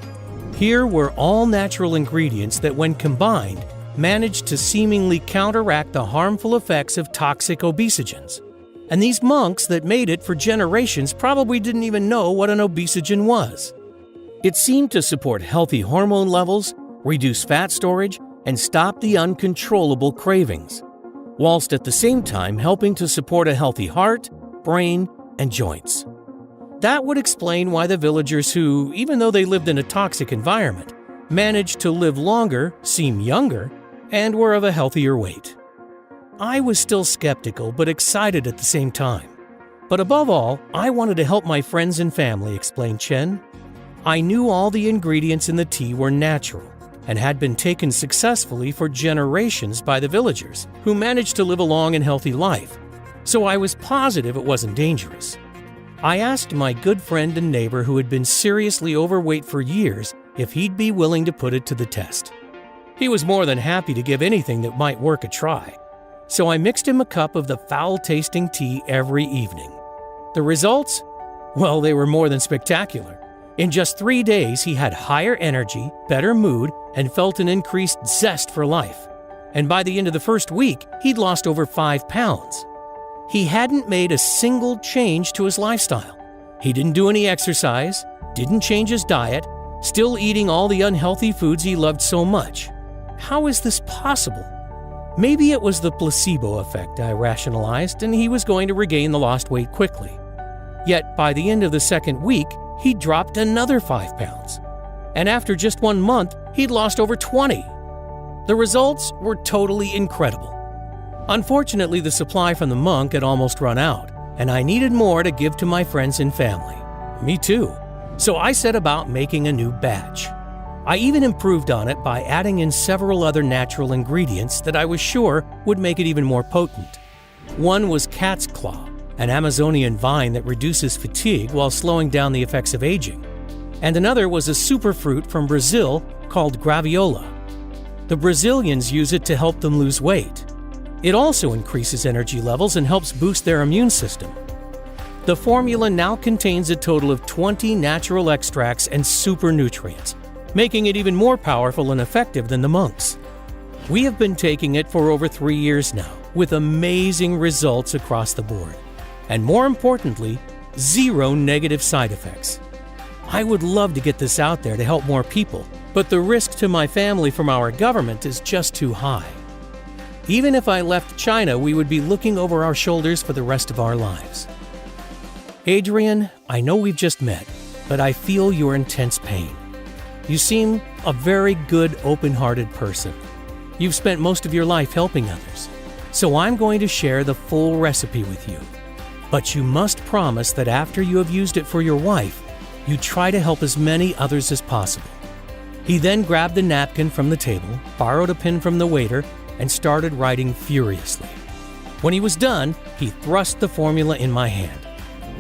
Here were all natural ingredients that, when combined, managed to seemingly counteract the harmful effects of toxic obesogens. And these monks that made it for generations probably didn't even know what an obesogen was. It seemed to support healthy hormone levels, reduce fat storage, and stop the uncontrollable cravings, whilst at the same time helping to support a healthy heart, brain, and joints. That would explain why the villagers who, even though they lived in a toxic environment, managed to live longer, seem younger, and were of a healthier weight. I was still skeptical but excited at the same time. But above all, I wanted to help my friends and family, explained Chen. I knew all the ingredients in the tea were natural, and had been taken successfully for generations by the villagers, who managed to live a long and healthy life, so I was positive it wasn't dangerous. I asked my good friend and neighbor who had been seriously overweight for years if he'd be willing to put it to the test. He was more than happy to give anything that might work a try, so I mixed him a cup of the foul-tasting tea every evening. The results? Well, they were more than spectacular. In just 3 days, he had higher energy, better mood, and felt an increased zest for life. And by the end of the first week, he'd lost over 5 pounds. He hadn't made a single change to his lifestyle. He didn't do any exercise, didn't change his diet, still eating all the unhealthy foods he loved so much. How is this possible? Maybe it was the placebo effect, I rationalized, and he was going to regain the lost weight quickly. Yet by the end of the second week, he dropped another 5 pounds. And after just 1 month, he'd lost over 20. The results were totally incredible. Unfortunately, the supply from the monk had almost run out, and I needed more to give to my friends and family. Me too. So I set about making a new batch. I even improved on it by adding in several other natural ingredients that I was sure would make it even more potent. One was cat's claw, an Amazonian vine that reduces fatigue while slowing down the effects of aging. And another was a superfruit from Brazil called graviola. The Brazilians use it to help them lose weight. It also increases energy levels and helps boost their immune system. The formula now contains a total of 20 natural extracts and super nutrients, making it even more powerful and effective than the monks. We have been taking it for over 3 years now, with amazing results across the board. And more importantly, 0 negative side effects. I would love to get this out there to help more people, but the risk to my family from our government is just too high. Even if I left China, we would be looking over our shoulders for the rest of our lives. Adrian, I know we've just met, but I feel your intense pain. You seem a very good, open-hearted person. You've spent most of your life helping others, so I'm going to share the full recipe with you. But you must promise that after you have used it for your wife, you try to help as many others as possible. He then grabbed a napkin from the table, borrowed a pen from the waiter, and started writing furiously. When he was done, he thrust the formula in my hand.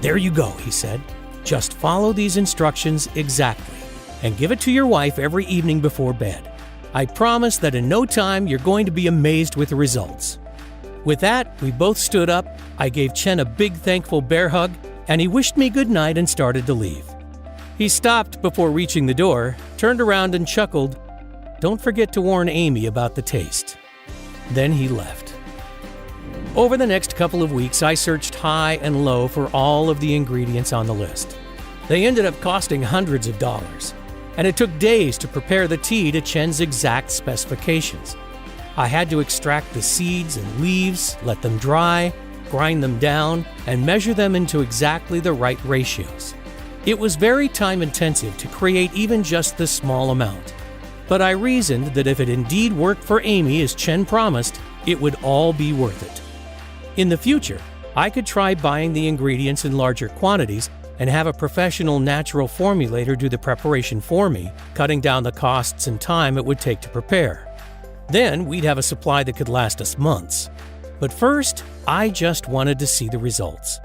"There you go," he said. "Just follow these instructions exactly, and give it to your wife every evening before bed. I promise that in no time you're going to be amazed with the results." With that, we both stood up, I gave Chen a big thankful bear hug, and he wished me good night and started to leave. He stopped before reaching the door, turned around and chuckled, "Don't forget to warn Amy about the taste." Then he left. Over the next couple of weeks, I searched high and low for all of the ingredients on the list. They ended up costing hundreds of dollars, and it took days to prepare the tea to Chen's exact specifications. I had to extract the seeds and leaves, let them dry, grind them down, and measure them into exactly the right ratios. It was very time-intensive to create even just this small amount. But I reasoned that if it indeed worked for Amy as Chen promised, it would all be worth it. In the future, I could try buying the ingredients in larger quantities and have a professional natural formulator do the preparation for me, cutting down the costs and time it would take to prepare. Then we'd have a supply that could last us months. But first, I just wanted to see the results.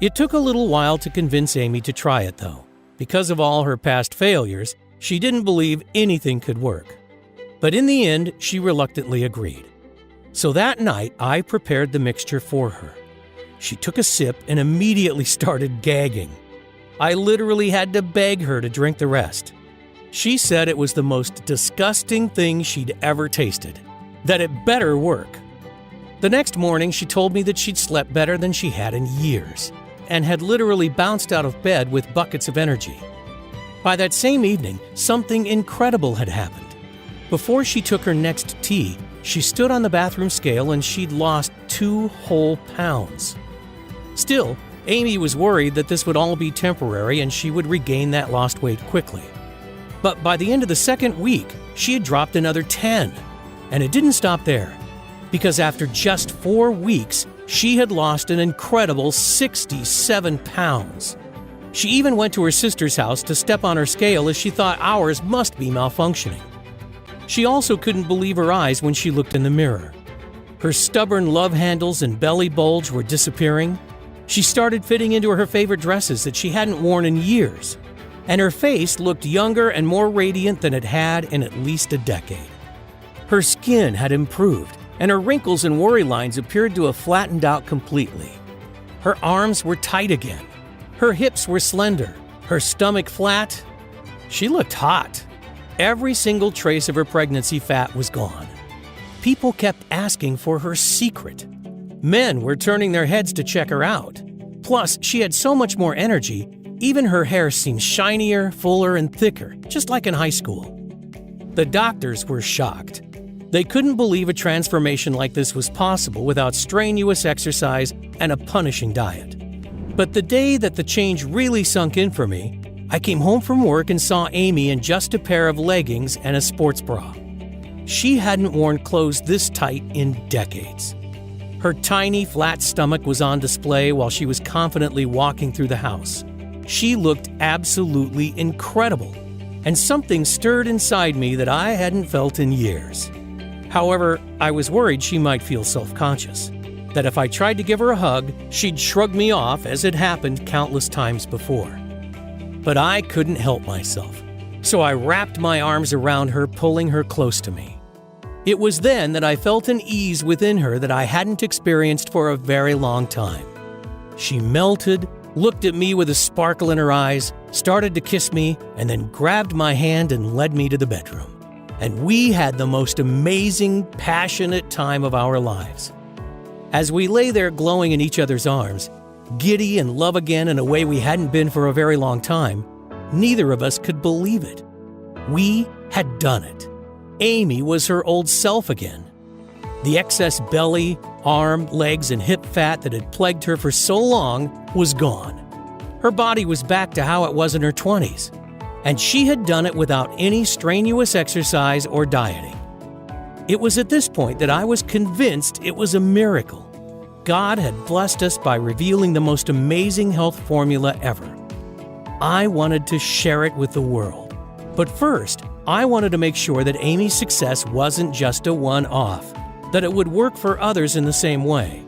It took a little while to convince Amy to try it, though. Because of all her past failures, she didn't believe anything could work. But in the end, she reluctantly agreed. So that night, I prepared the mixture for her. She took a sip and immediately started gagging. I literally had to beg her to drink the rest. She said it was the most disgusting thing she'd ever tasted, that it better work. The next morning, she told me that she'd slept better than she had in years, and had literally bounced out of bed with buckets of energy. By that same evening, something incredible had happened. Before she took her next tea, she stood on the bathroom scale and she'd lost 2 whole pounds. Still, Amy was worried that this would all be temporary and she would regain that lost weight quickly. But by the end of the second week, she had dropped another 10. And it didn't stop there, because after just 4 weeks, she had lost an incredible 67 pounds. She even went to her sister's house to step on her scale as she thought ours must be malfunctioning. She also couldn't believe her eyes when she looked in the mirror. Her stubborn love handles and belly bulge were disappearing. She started fitting into her favorite dresses that she hadn't worn in years. And her face looked younger and more radiant than it had in at least a decade. Her skin had improved, and her wrinkles and worry lines appeared to have flattened out completely. Her arms were tight again. Her hips were slender. Her stomach flat. She looked hot. Every single trace of her pregnancy fat was gone. People kept asking for her secret. Men were turning their heads to check her out. Plus, she had so much more energy, even her hair seemed shinier, fuller, and thicker, just like in high school. The doctors were shocked. They couldn't believe a transformation like this was possible without strenuous exercise and a punishing diet. But the day that the change really sunk in for me, I came home from work and saw Amy in just a pair of leggings and a sports bra. She hadn't worn clothes this tight in decades. Her tiny, flat stomach was on display while she was confidently walking through the house. She looked absolutely incredible, and something stirred inside me that I hadn't felt in years. However, I was worried she might feel self-conscious, that if I tried to give her a hug, she'd shrug me off as had happened countless times before. But I couldn't help myself, so I wrapped my arms around her, pulling her close to me. It was then that I felt an ease within her that I hadn't experienced for a very long time. She melted, looked at me with a sparkle in her eyes, started to kiss me, and then grabbed my hand and led me to the bedroom. And we had the most amazing, passionate time of our lives. As we lay there glowing in each other's arms, giddy and love again in a way we hadn't been for a very long time, neither of us could believe it. We had done it. Amy was her old self again. The excess belly, arm, legs, and hip fat that had plagued her for so long was gone. Her body was back to how it was in her 20s, and she had done it without any strenuous exercise or dieting. It was at this point that I was convinced it was a miracle. God had blessed us by revealing the most amazing health formula ever. I wanted to share it with the world. But first, I wanted to make sure that Amy's success wasn't just a one-off, that it would work for others in the same way.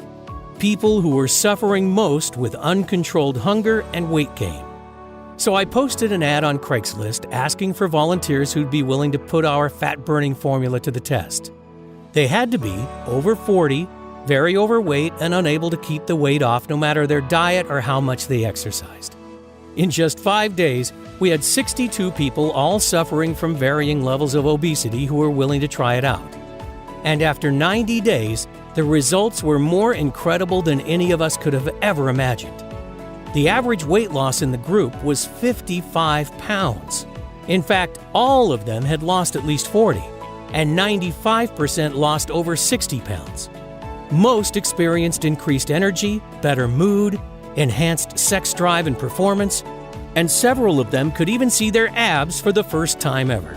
People who were suffering most with uncontrolled hunger and weight gain. So I posted an ad on Craigslist asking for volunteers who'd be willing to put our fat-burning formula to the test. They had to be over 40, very overweight, and unable to keep the weight off no matter their diet or how much they exercised. In just 5 days, we had 62 people all suffering from varying levels of obesity who were willing to try it out. And after 90 days, the results were more incredible than any of us could have ever imagined. The average weight loss in the group was 55 pounds. In fact, all of them had lost at least 40, and 95% lost over 60 pounds. Most experienced increased energy, better mood, enhanced sex drive and performance, and several of them could even see their abs for the first time ever.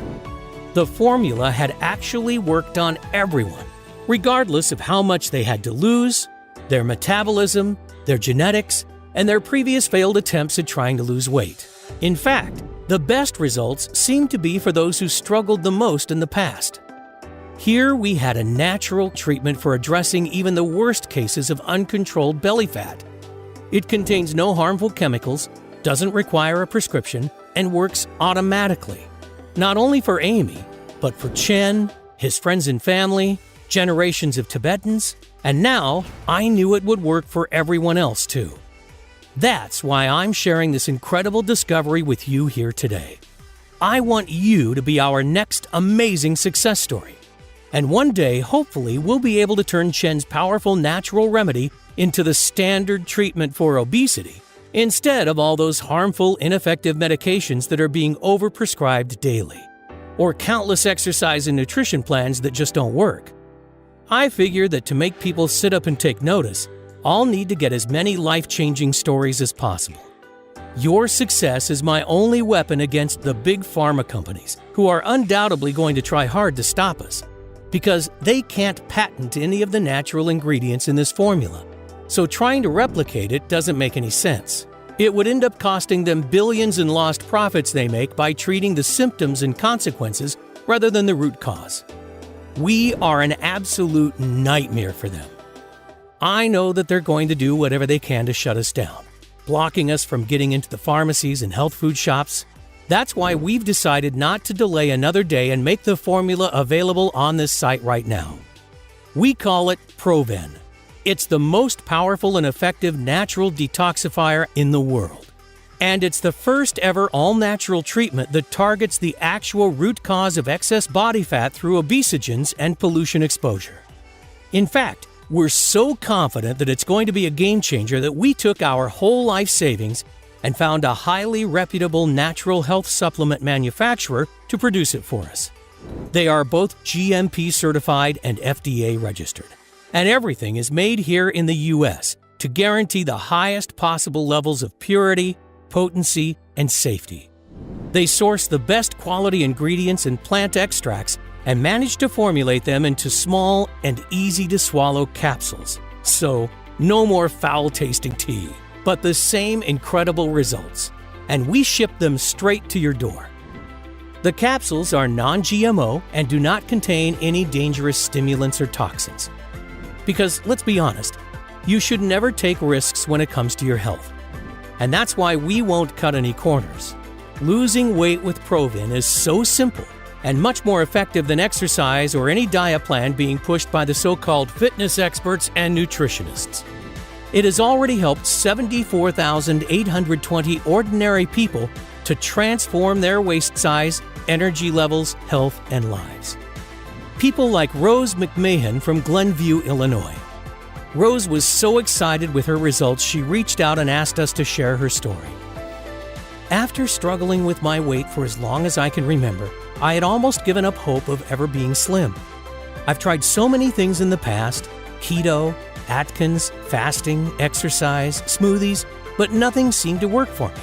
The formula had actually worked on everyone, regardless of how much they had to lose, their metabolism, their genetics, and their previous failed attempts at trying to lose weight. In fact, the best results seemed to be for those who struggled the most in the past. Here we had a natural treatment for addressing even the worst cases of uncontrolled belly fat. It contains no harmful chemicals, doesn't require a prescription, and works automatically. Not only for Amy, but for Chen, his friends and family, generations of Tibetans, and now I knew it would work for everyone else too. That's why I'm sharing this incredible discovery with you here today. I want you to be our next amazing success story. And one day, hopefully, we'll be able to turn Chen's powerful natural remedy into the standard treatment for obesity, instead of all those harmful, ineffective medications that are being overprescribed daily, or countless exercise and nutrition plans that just don't work. I figure that to make people sit up and take notice, I'll need to get as many life-changing stories as possible. Your success is my only weapon against the big pharma companies, who are undoubtedly going to try hard to stop us, because they can't patent any of the natural ingredients in this formula. So trying to replicate it doesn't make any sense. It would end up costing them billions in lost profits they make by treating the symptoms and consequences rather than the root cause. We are an absolute nightmare for them. I know that they're going to do whatever they can to shut us down, blocking us from getting into the pharmacies and health food shops. That's why we've decided not to delay another day and make the formula available on this site right now. We call it Proven. It's the most powerful and effective natural detoxifier in the world. And it's the first ever all-natural treatment that targets the actual root cause of excess body fat through obesogens and pollution exposure. In fact, we're so confident that it's going to be a game changer that we took our whole life savings and found a highly reputable natural health supplement manufacturer to produce it for us. They are both GMP certified and FDA registered. And everything is made here in the U.S. to guarantee the highest possible levels of purity, potency, and safety. They source the best quality ingredients and plant extracts and manage to formulate them into small and easy-to-swallow capsules. So, no more foul-tasting tea, but the same incredible results. And we ship them straight to your door. The capsules are non-GMO and do not contain any dangerous stimulants or toxins. Because, let's be honest, you should never take risks when it comes to your health. And that's why we won't cut any corners. Losing weight with Proven is so simple and much more effective than exercise or any diet plan being pushed by the so-called fitness experts and nutritionists. It has already helped 74,820 ordinary people to transform their waist size, energy levels, health, and lives. People like Rose McMahon from Glenview, Illinois. Rose was so excited with her results, she reached out and asked us to share her story. After struggling with my weight for as long as I can remember, I had almost given up hope of ever being slim. I've tried so many things in the past: keto, Atkins, fasting, exercise, smoothies, but nothing seemed to work for me.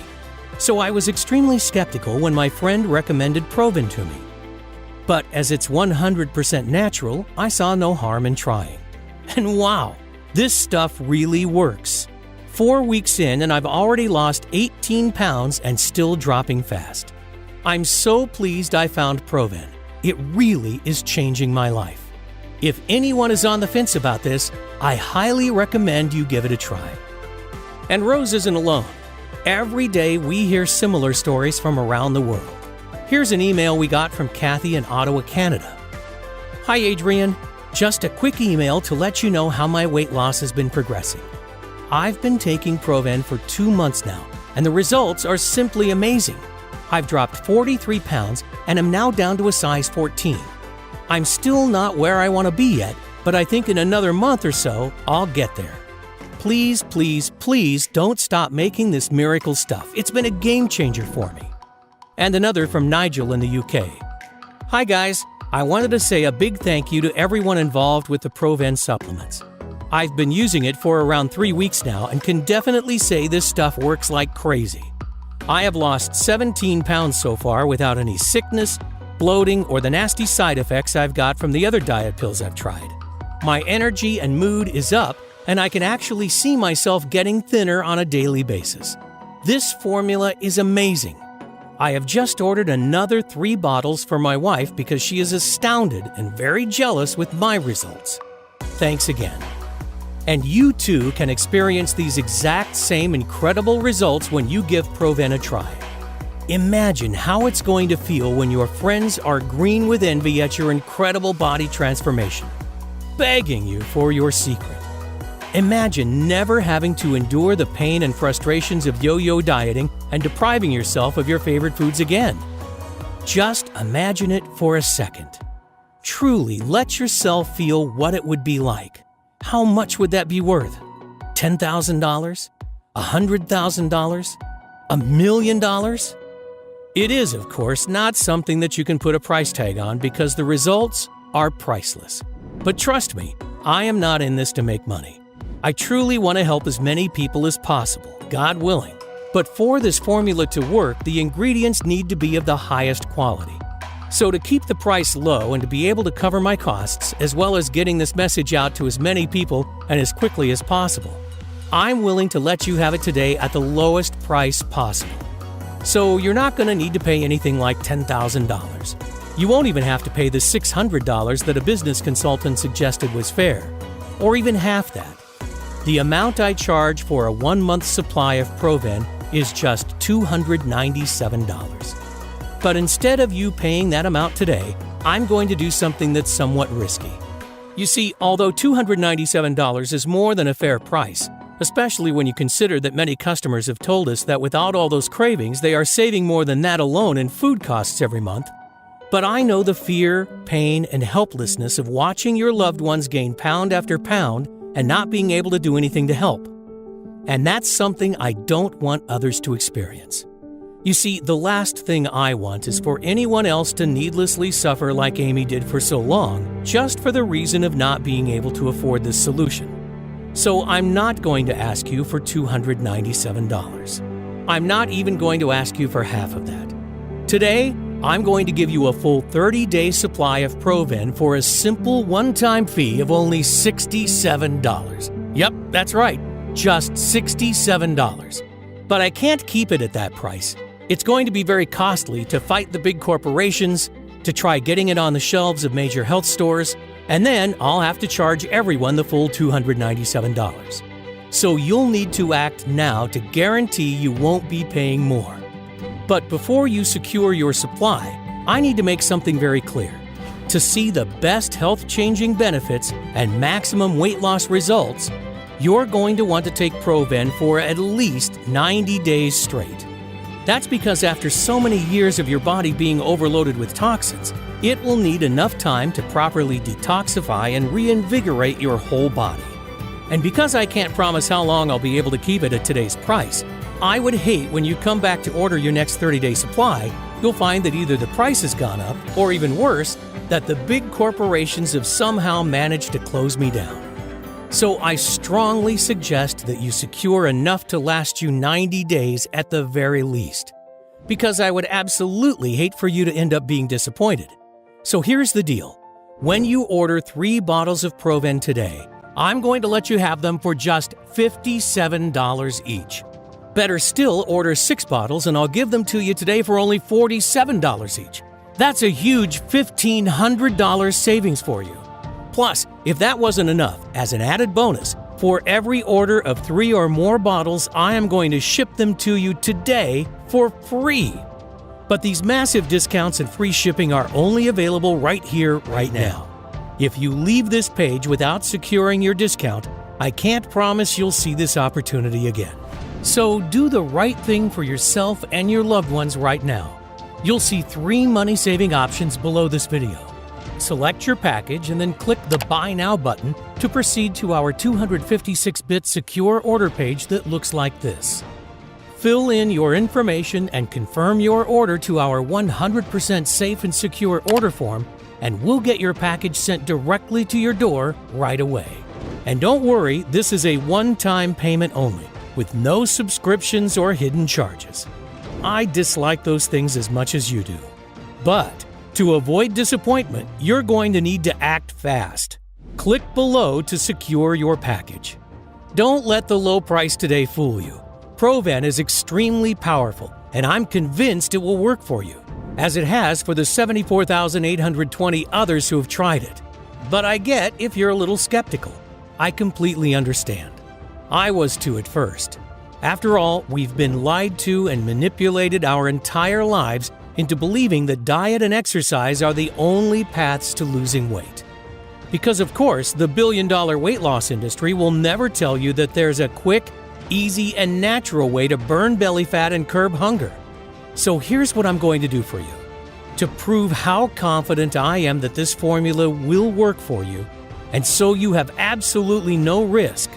So I was extremely skeptical when my friend recommended Proven to me. But as it's 100% natural, I saw no harm in trying. And wow, this stuff really works. 4 weeks in and I've already lost 18 pounds and still dropping fast. I'm so pleased I found Proven. It really is changing my life. If anyone is on the fence about this, I highly recommend you give it a try. And Rose isn't alone. Every day we hear similar stories from around the world. Here's an email we got from Kathy in Ottawa, Canada. Hi Adrian, just a quick email to let you know how my weight loss has been progressing. I've been taking Proven for 2 months now, and the results are simply amazing. I've dropped 43 pounds and am now down to a size 14. I'm still not where I want to be yet, but I think in another month or so, I'll get there. Please, please, please don't stop making this miracle stuff. It's been a game changer for me. And another from Nigel in the UK. Hi guys, I wanted to say a big thank you to everyone involved with the Proven supplements. I've been using it for around 3 weeks now and can definitely say this stuff works like crazy. I have lost 17 pounds so far without any sickness, bloating, or the nasty side effects I've got from the other diet pills I've tried. My energy and mood is up, and I can actually see myself getting thinner on a daily basis. This formula is amazing. I have just ordered another 3 bottles for my wife because she is astounded and very jealous with my results. Thanks again. And you too can experience these exact same incredible results when you give Proven a try. Imagine how it's going to feel when your friends are green with envy at your incredible body transformation, begging you for your secret. Imagine never having to endure the pain and frustrations of yo-yo dieting and depriving yourself of your favorite foods again. Just imagine it for a second. Truly let yourself feel what it would be like. How much would that be worth? $10,000? $100,000? $1 million? It is, of course, not something that you can put a price tag on because the results are priceless. But trust me, I am not in this to make money. I truly want to help as many people as possible, God willing. But for this formula to work, the ingredients need to be of the highest quality. So to keep the price low and to be able to cover my costs, as well as getting this message out to as many people and as quickly as possible, I'm willing to let you have it today at the lowest price possible. So you're not going to need to pay anything like $10,000. You won't even have to pay the $600 that a business consultant suggested was fair, or even half that. The amount I charge for a 1-month supply of Proven is just $297. But instead of you paying that amount today, I'm going to do something that's somewhat risky. You see, although $297 is more than a fair price, especially when you consider that many customers have told us that without all those cravings, they are saving more than that alone in food costs every month. But I know the fear, pain, and helplessness of watching your loved ones gain pound after pound and not being able to do anything to help. And that's something I don't want others to experience. You see, the last thing I want is for anyone else to needlessly suffer like Amy did for so long, just for the reason of not being able to afford this solution. So I'm not going to ask you for $297. I'm not even going to ask you for half of that. Today, I'm going to give you a full 30-day supply of Proven for a simple one-time fee of only $67. Yep, that's right, just $67. But I can't keep it at that price. It's going to be very costly to fight the big corporations, to try getting it on the shelves of major health stores, and then I'll have to charge everyone the full $297. So you'll need to act now to guarantee you won't be paying more. But before you secure your supply, I need to make something very clear. To see the best health-changing benefits and maximum weight loss results, you're going to want to take Proven for at least 90 days straight. That's because after so many years of your body being overloaded with toxins, it will need enough time to properly detoxify and reinvigorate your whole body. And because I can't promise how long I'll be able to keep it at today's price, I would hate when you come back to order your next 30-day supply, you'll find that either the price has gone up, or even worse, that the big corporations have somehow managed to close me down. So I strongly suggest that you secure enough to last you 90 days at the very least, because I would absolutely hate for you to end up being disappointed. So here's the deal. When you order 3 bottles of Proven today, I'm going to let you have them for just $57 each. Better still, order 6 bottles and I'll give them to you today for only $47 each. That's a huge $1,500 savings for you. Plus, if that wasn't enough, as an added bonus, for every order of 3 or more bottles, I am going to ship them to you today for free. But these massive discounts and free shipping are only available right here, right now. If you leave this page without securing your discount, I can't promise you'll see this opportunity again. So do the right thing for yourself and your loved ones right now. You'll see 3 money-saving options below this video. Select your package and then click the Buy Now button to proceed to our 256-bit secure order page that looks like this. Fill in your information and confirm your order to our 100% safe and secure order form, and we'll get your package sent directly to your door right away. And don't worry, this is a one-time payment only, with no subscriptions or hidden charges. I dislike those things as much as you do. But to avoid disappointment, you're going to need to act fast. Click below to secure your package. Don't let the low price today fool you. Proven is extremely powerful, and I'm convinced it will work for you, as it has for the 74,820 others who have tried it. But I get if you're a little skeptical. I completely understand. I was too at first. After all, we've been lied to and manipulated our entire lives into believing that diet and exercise are the only paths to losing weight. Because of course, the billion-dollar weight loss industry will never tell you that there's a quick, easy, and natural way to burn belly fat and curb hunger. So here's what I'm going to do for you. To prove how confident I am that this formula will work for you, and so you have absolutely no risk,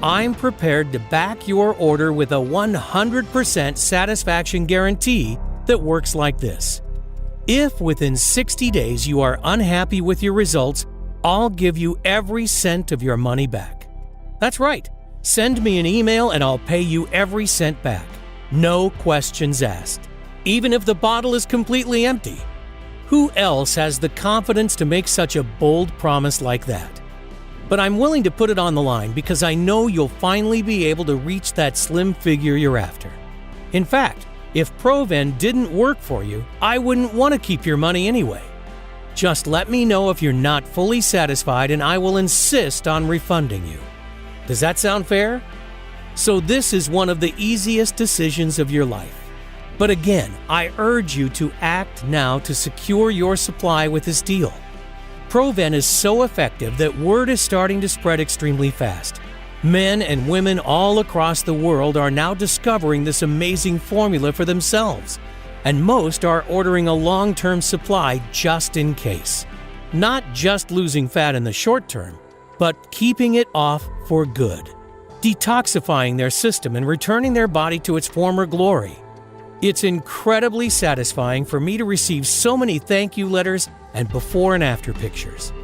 I'm prepared to back your order with a 100% satisfaction guarantee that works like this. If within 60 days you are unhappy with your results, I'll give you every cent of your money back. That's right. Send me an email and I'll pay you every cent back. No questions asked. Even if the bottle is completely empty. Who else has the confidence to make such a bold promise like that? But I'm willing to put it on the line because I know you'll finally be able to reach that slim figure you're after. In fact, if Proven didn't work for you, I wouldn't want to keep your money anyway. Just let me know if you're not fully satisfied and I will insist on refunding you. Does that sound fair? So this is one of the easiest decisions of your life. But again, I urge you to act now to secure your supply with this deal. Provent is so effective that word is starting to spread extremely fast. Men and women all across the world are now discovering this amazing formula for themselves, and most are ordering a long-term supply just in case. Not just losing fat in the short term, but keeping it off for good, detoxifying their system and returning their body to its former glory. It's incredibly satisfying for me to receive so many thank you letters and before and after pictures.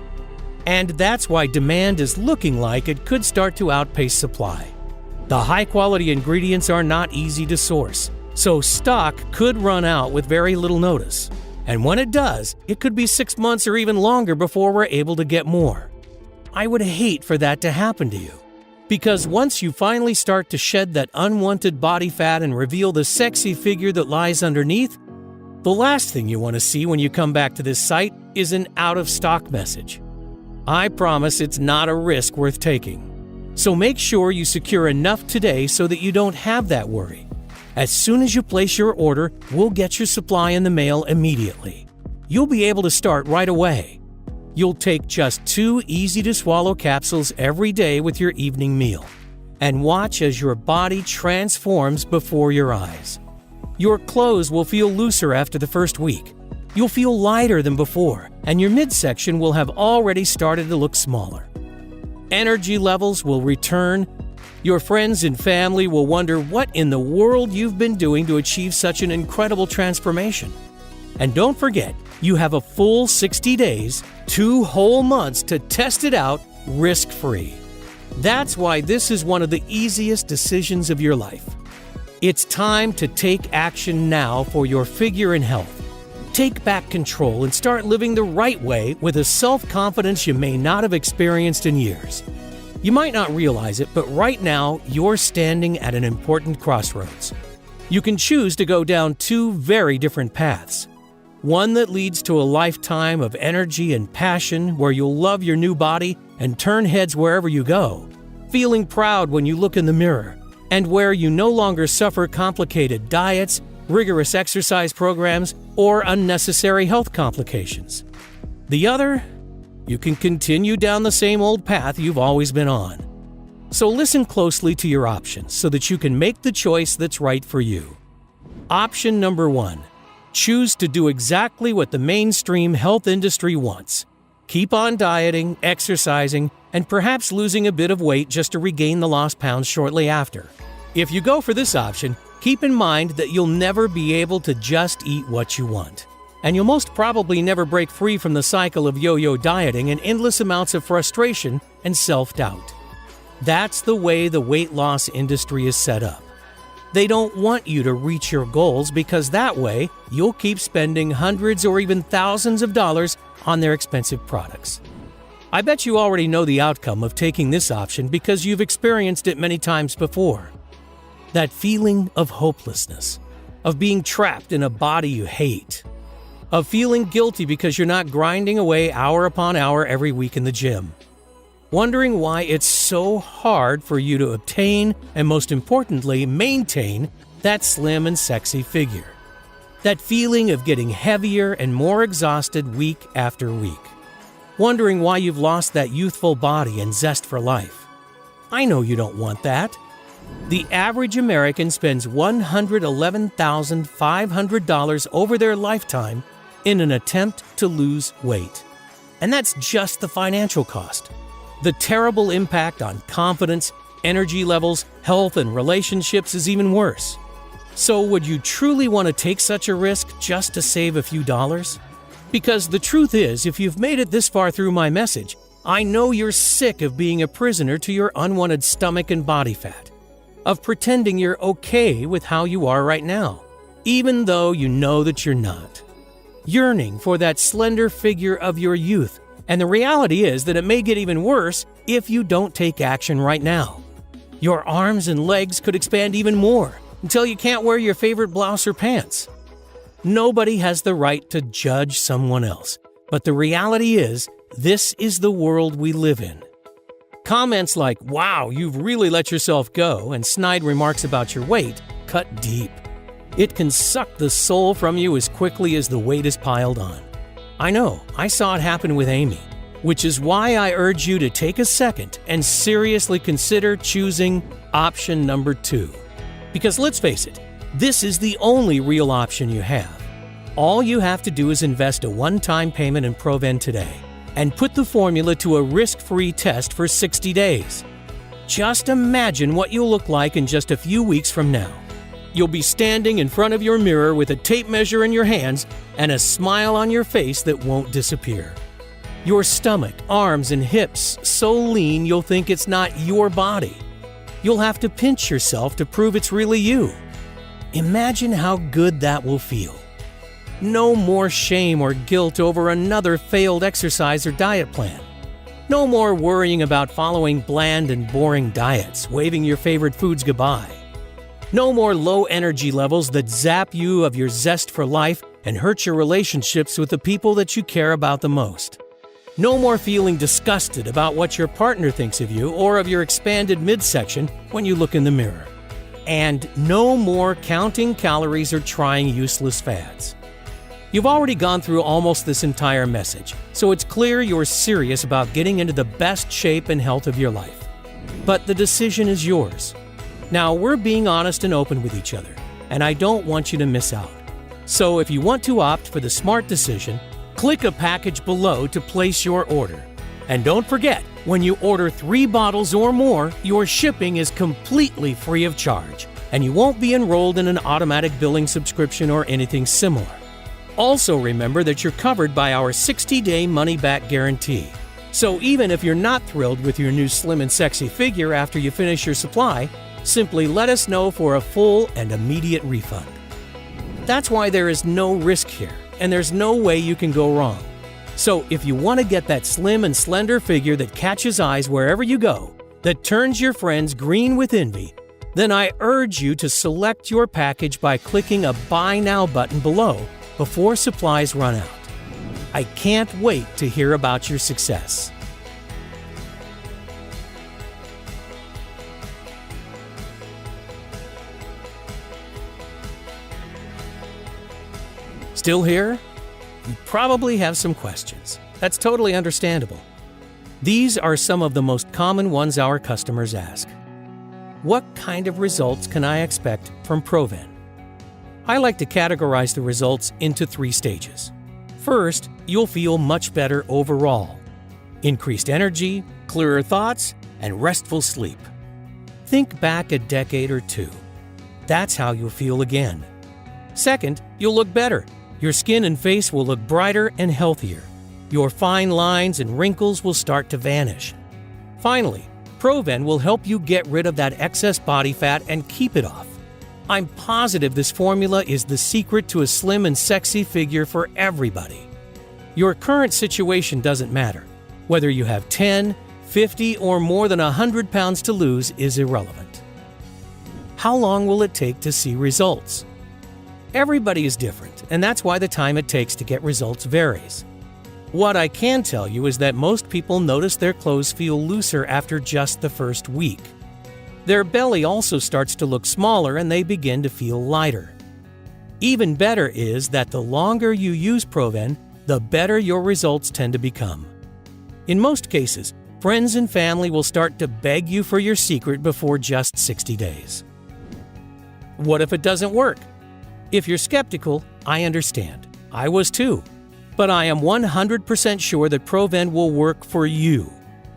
And that's why demand is looking like it could start to outpace supply. The high-quality ingredients are not easy to source, so stock could run out with very little notice. And when it does, it could be 6 months or even longer before we're able to get more. I would hate for that to happen to you. Because once you finally start to shed that unwanted body fat and reveal the sexy figure that lies underneath, the last thing you want to see when you come back to this site is an out-of-stock message. I promise it's not a risk worth taking. So make sure you secure enough today so that you don't have that worry. As soon as you place your order, we'll get your supply in the mail immediately. You'll be able to start right away. You'll take just 2 easy-to-swallow capsules every day with your evening meal, and watch as your body transforms before your eyes. Your clothes will feel looser after the first week. You'll feel lighter than before, and your midsection will have already started to look smaller. Energy levels will return. Your friends and family will wonder what in the world you've been doing to achieve such an incredible transformation. And don't forget, you have a full 60 days, 2 whole months to test it out risk-free. That's why this is one of the easiest decisions of your life. It's time to take action now for your figure and health. Take back control and start living the right way with a self-confidence you may not have experienced in years. You might not realize it, but right now you're standing at an important crossroads. You can choose to go down 2 very different paths. One that leads to a lifetime of energy and passion where you'll love your new body and turn heads wherever you go, feeling proud when you look in the mirror, and where you no longer suffer complicated diets, rigorous exercise programs, or unnecessary health complications. The other, you can continue down the same old path you've always been on. So listen closely to your options so that you can make the choice that's right for you. Option number 1. Choose to do exactly what the mainstream health industry wants. Keep on dieting, exercising, and perhaps losing a bit of weight just to regain the lost pounds shortly after. If you go for this option, keep in mind that you'll never be able to just eat what you want. And you'll most probably never break free from the cycle of yo-yo dieting and endless amounts of frustration and self-doubt. That's the way the weight loss industry is set up. They don't want you to reach your goals because that way you'll keep spending hundreds or even thousands of dollars on their expensive products. I bet you already know the outcome of taking this option because you've experienced it many times before. That feeling of hopelessness, of being trapped in a body you hate, of feeling guilty because you're not grinding away hour upon hour every week in the gym. Wondering why it's so hard for you to obtain and, most importantly, maintain that slim and sexy figure. That feeling of getting heavier and more exhausted week after week. Wondering why you've lost that youthful body and zest for life. I know you don't want that. The average American spends $111,500 over their lifetime in an attempt to lose weight. And that's just the financial cost. The terrible impact on confidence, energy levels, health, and relationships is even worse. So would you truly want to take such a risk just to save a few dollars? Because the truth is, if you've made it this far through my message, I know you're sick of being a prisoner to your unwanted stomach and body fat, of pretending you're okay with how you are right now, even though you know that you're not. Yearning for that slender figure of your youth. And the reality is that it may get even worse if you don't take action right now. Your arms and legs could expand even more until you can't wear your favorite blouse or pants. Nobody has the right to judge someone else But the reality is, this is the world we live in. Comments like, "Wow, you've really let yourself go," and snide remarks about your weight cut deep. It can suck the soul from you as quickly as the weight is piled on. I know, I saw it happen with Amy, which is why I urge you to take a second and seriously consider choosing option number 2. Because let's face it, this is the only real option you have. All you have to do is invest a one-time payment in Proven today and put the formula to a risk-free test for 60 days. Just imagine what you'll look like in just a few weeks from now. You'll be standing in front of your mirror with a tape measure in your hands and a smile on your face that won't disappear. Your stomach, arms, and hips so lean you'll think it's not your body. You'll have to pinch yourself to prove it's really you. Imagine how good that will feel. No more shame or guilt over another failed exercise or diet plan. No more worrying about following bland and boring diets, waving your favorite foods goodbye. No more low energy levels that zap you of your zest for life and hurt your relationships with the people that you care about the most. No more feeling disgusted about what your partner thinks of you or of your expanded midsection when you look in the mirror. And no more counting calories or trying useless fads. You've already gone through almost this entire message, so it's clear you're serious about getting into the best shape and health of your life. But the decision is yours. Now, we're being honest and open with each other, and I don't want you to miss out. So if you want to opt for the smart decision, click a package below to place your order. And don't forget, when you order 3 bottles or more, your shipping is completely free of charge, and you won't be enrolled in an automatic billing subscription or anything similar. Also remember that you're covered by our 60-day money-back guarantee. So even if you're not thrilled with your new slim and sexy figure after you finish your supply, simply let us know for a full and immediate refund. That's why there is no risk here, and there's no way you can go wrong. So if you want to get that slim and slender figure that catches eyes wherever you go, that turns your friends green with envy, then I urge you to select your package by clicking a Buy Now button below before supplies run out. I can't wait to hear about your success. Still here? You probably have some questions. That's totally understandable. These are some of the most common ones our customers ask. What kind of results can I expect from Proven? I like to categorize the results into 3 stages. First, you'll feel much better overall. Increased energy, clearer thoughts, and restful sleep. Think back a decade or 2. That's how you'll feel again. Second, you'll look better. Your skin and face will look brighter and healthier. Your fine lines and wrinkles will start to vanish. Finally, Proven will help you get rid of that excess body fat and keep it off. I'm positive this formula is the secret to a slim and sexy figure for everybody. Your current situation doesn't matter. Whether you have 10, 50, or more than 100 pounds to lose is irrelevant. How long will it take to see results? Everybody is different, and that's why the time it takes to get results varies. What I can tell you is that most people notice their clothes feel looser after just the first week. Their belly also starts to look smaller and they begin to feel lighter. Even better is that the longer you use Proven, the better your results tend to become. In most cases, friends and family will start to beg you for your secret before just 60 days. What if it doesn't work? If you're skeptical, I understand. I was too. But I am 100% sure that Proven will work for you,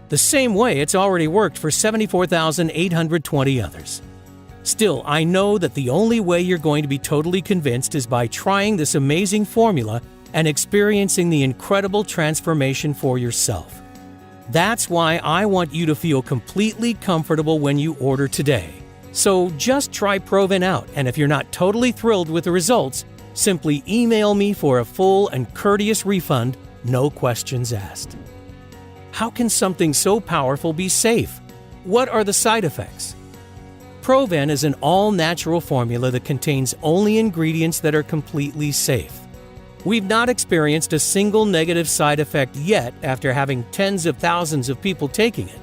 the same way it's already worked for 74,820 others. Still, I know that the only way you're going to be totally convinced is by trying this amazing formula and experiencing the incredible transformation for yourself. That's why I want you to feel completely comfortable when you order today. So just try Proven out, and if you're not totally thrilled with the results, simply email me for a full and courteous refund, no questions asked. How can something so powerful be safe? What are the side effects? Proven is an all-natural formula that contains only ingredients that are completely safe. We've not experienced a single negative side effect yet after having tens of thousands of people taking it.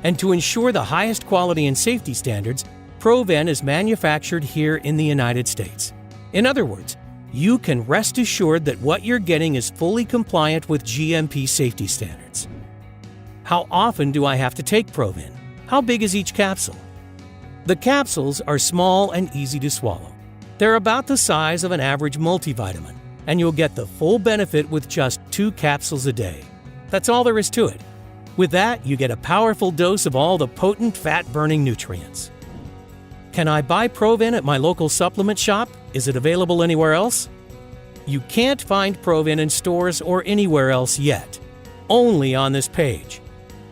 And to ensure the highest quality and safety standards, Proven is manufactured here in the United States. In other words, you can rest assured that what you're getting is fully compliant with GMP safety standards. How often do I have to take Proven? How big is each capsule? The capsules are small and easy to swallow. They're about the size of an average multivitamin, and you'll get the full benefit with just 2 capsules a day. That's all there is to it. With that, you get a powerful dose of all the potent fat-burning nutrients. Can I buy Proven at my local supplement shop? Is it available anywhere else? You can't find Proven in stores or anywhere else yet. Only on this page.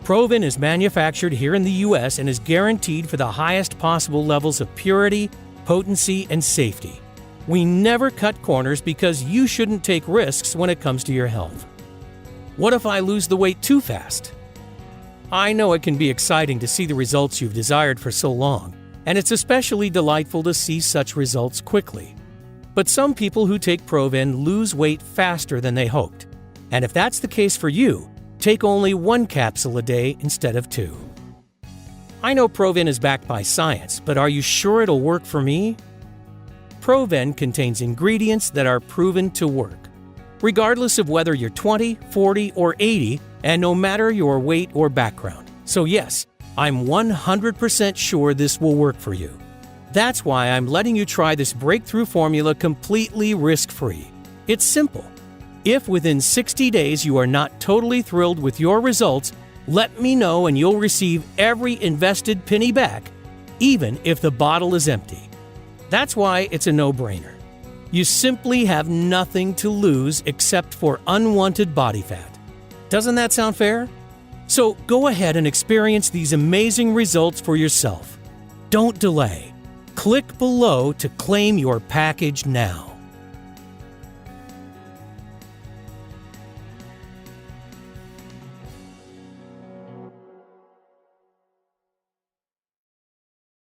Proven is manufactured here in the U.S. and is guaranteed for the highest possible levels of purity, potency, and safety. We never cut corners because you shouldn't take risks when it comes to your health. What if I lose the weight too fast? I know it can be exciting to see the results you've desired for so long, and it's especially delightful to see such results quickly. But some people who take Proven lose weight faster than they hoped. And if that's the case for you, take only 1 capsule a day instead of 2. I know Proven is backed by science, but are you sure it'll work for me? Proven contains ingredients that are proven to work, regardless of whether you're 20, 40, or 80, and no matter your weight or background. So yes, I'm 100% sure this will work for you. That's why I'm letting you try this breakthrough formula completely risk-free. It's simple. If within 60 days you are not totally thrilled with your results, let me know and you'll receive every invested penny back, even if the bottle is empty. That's why it's a no-brainer. You simply have nothing to lose except for unwanted body fat. Doesn't that sound fair? So go ahead and experience these amazing results for yourself. Don't delay. Click below to claim your package now.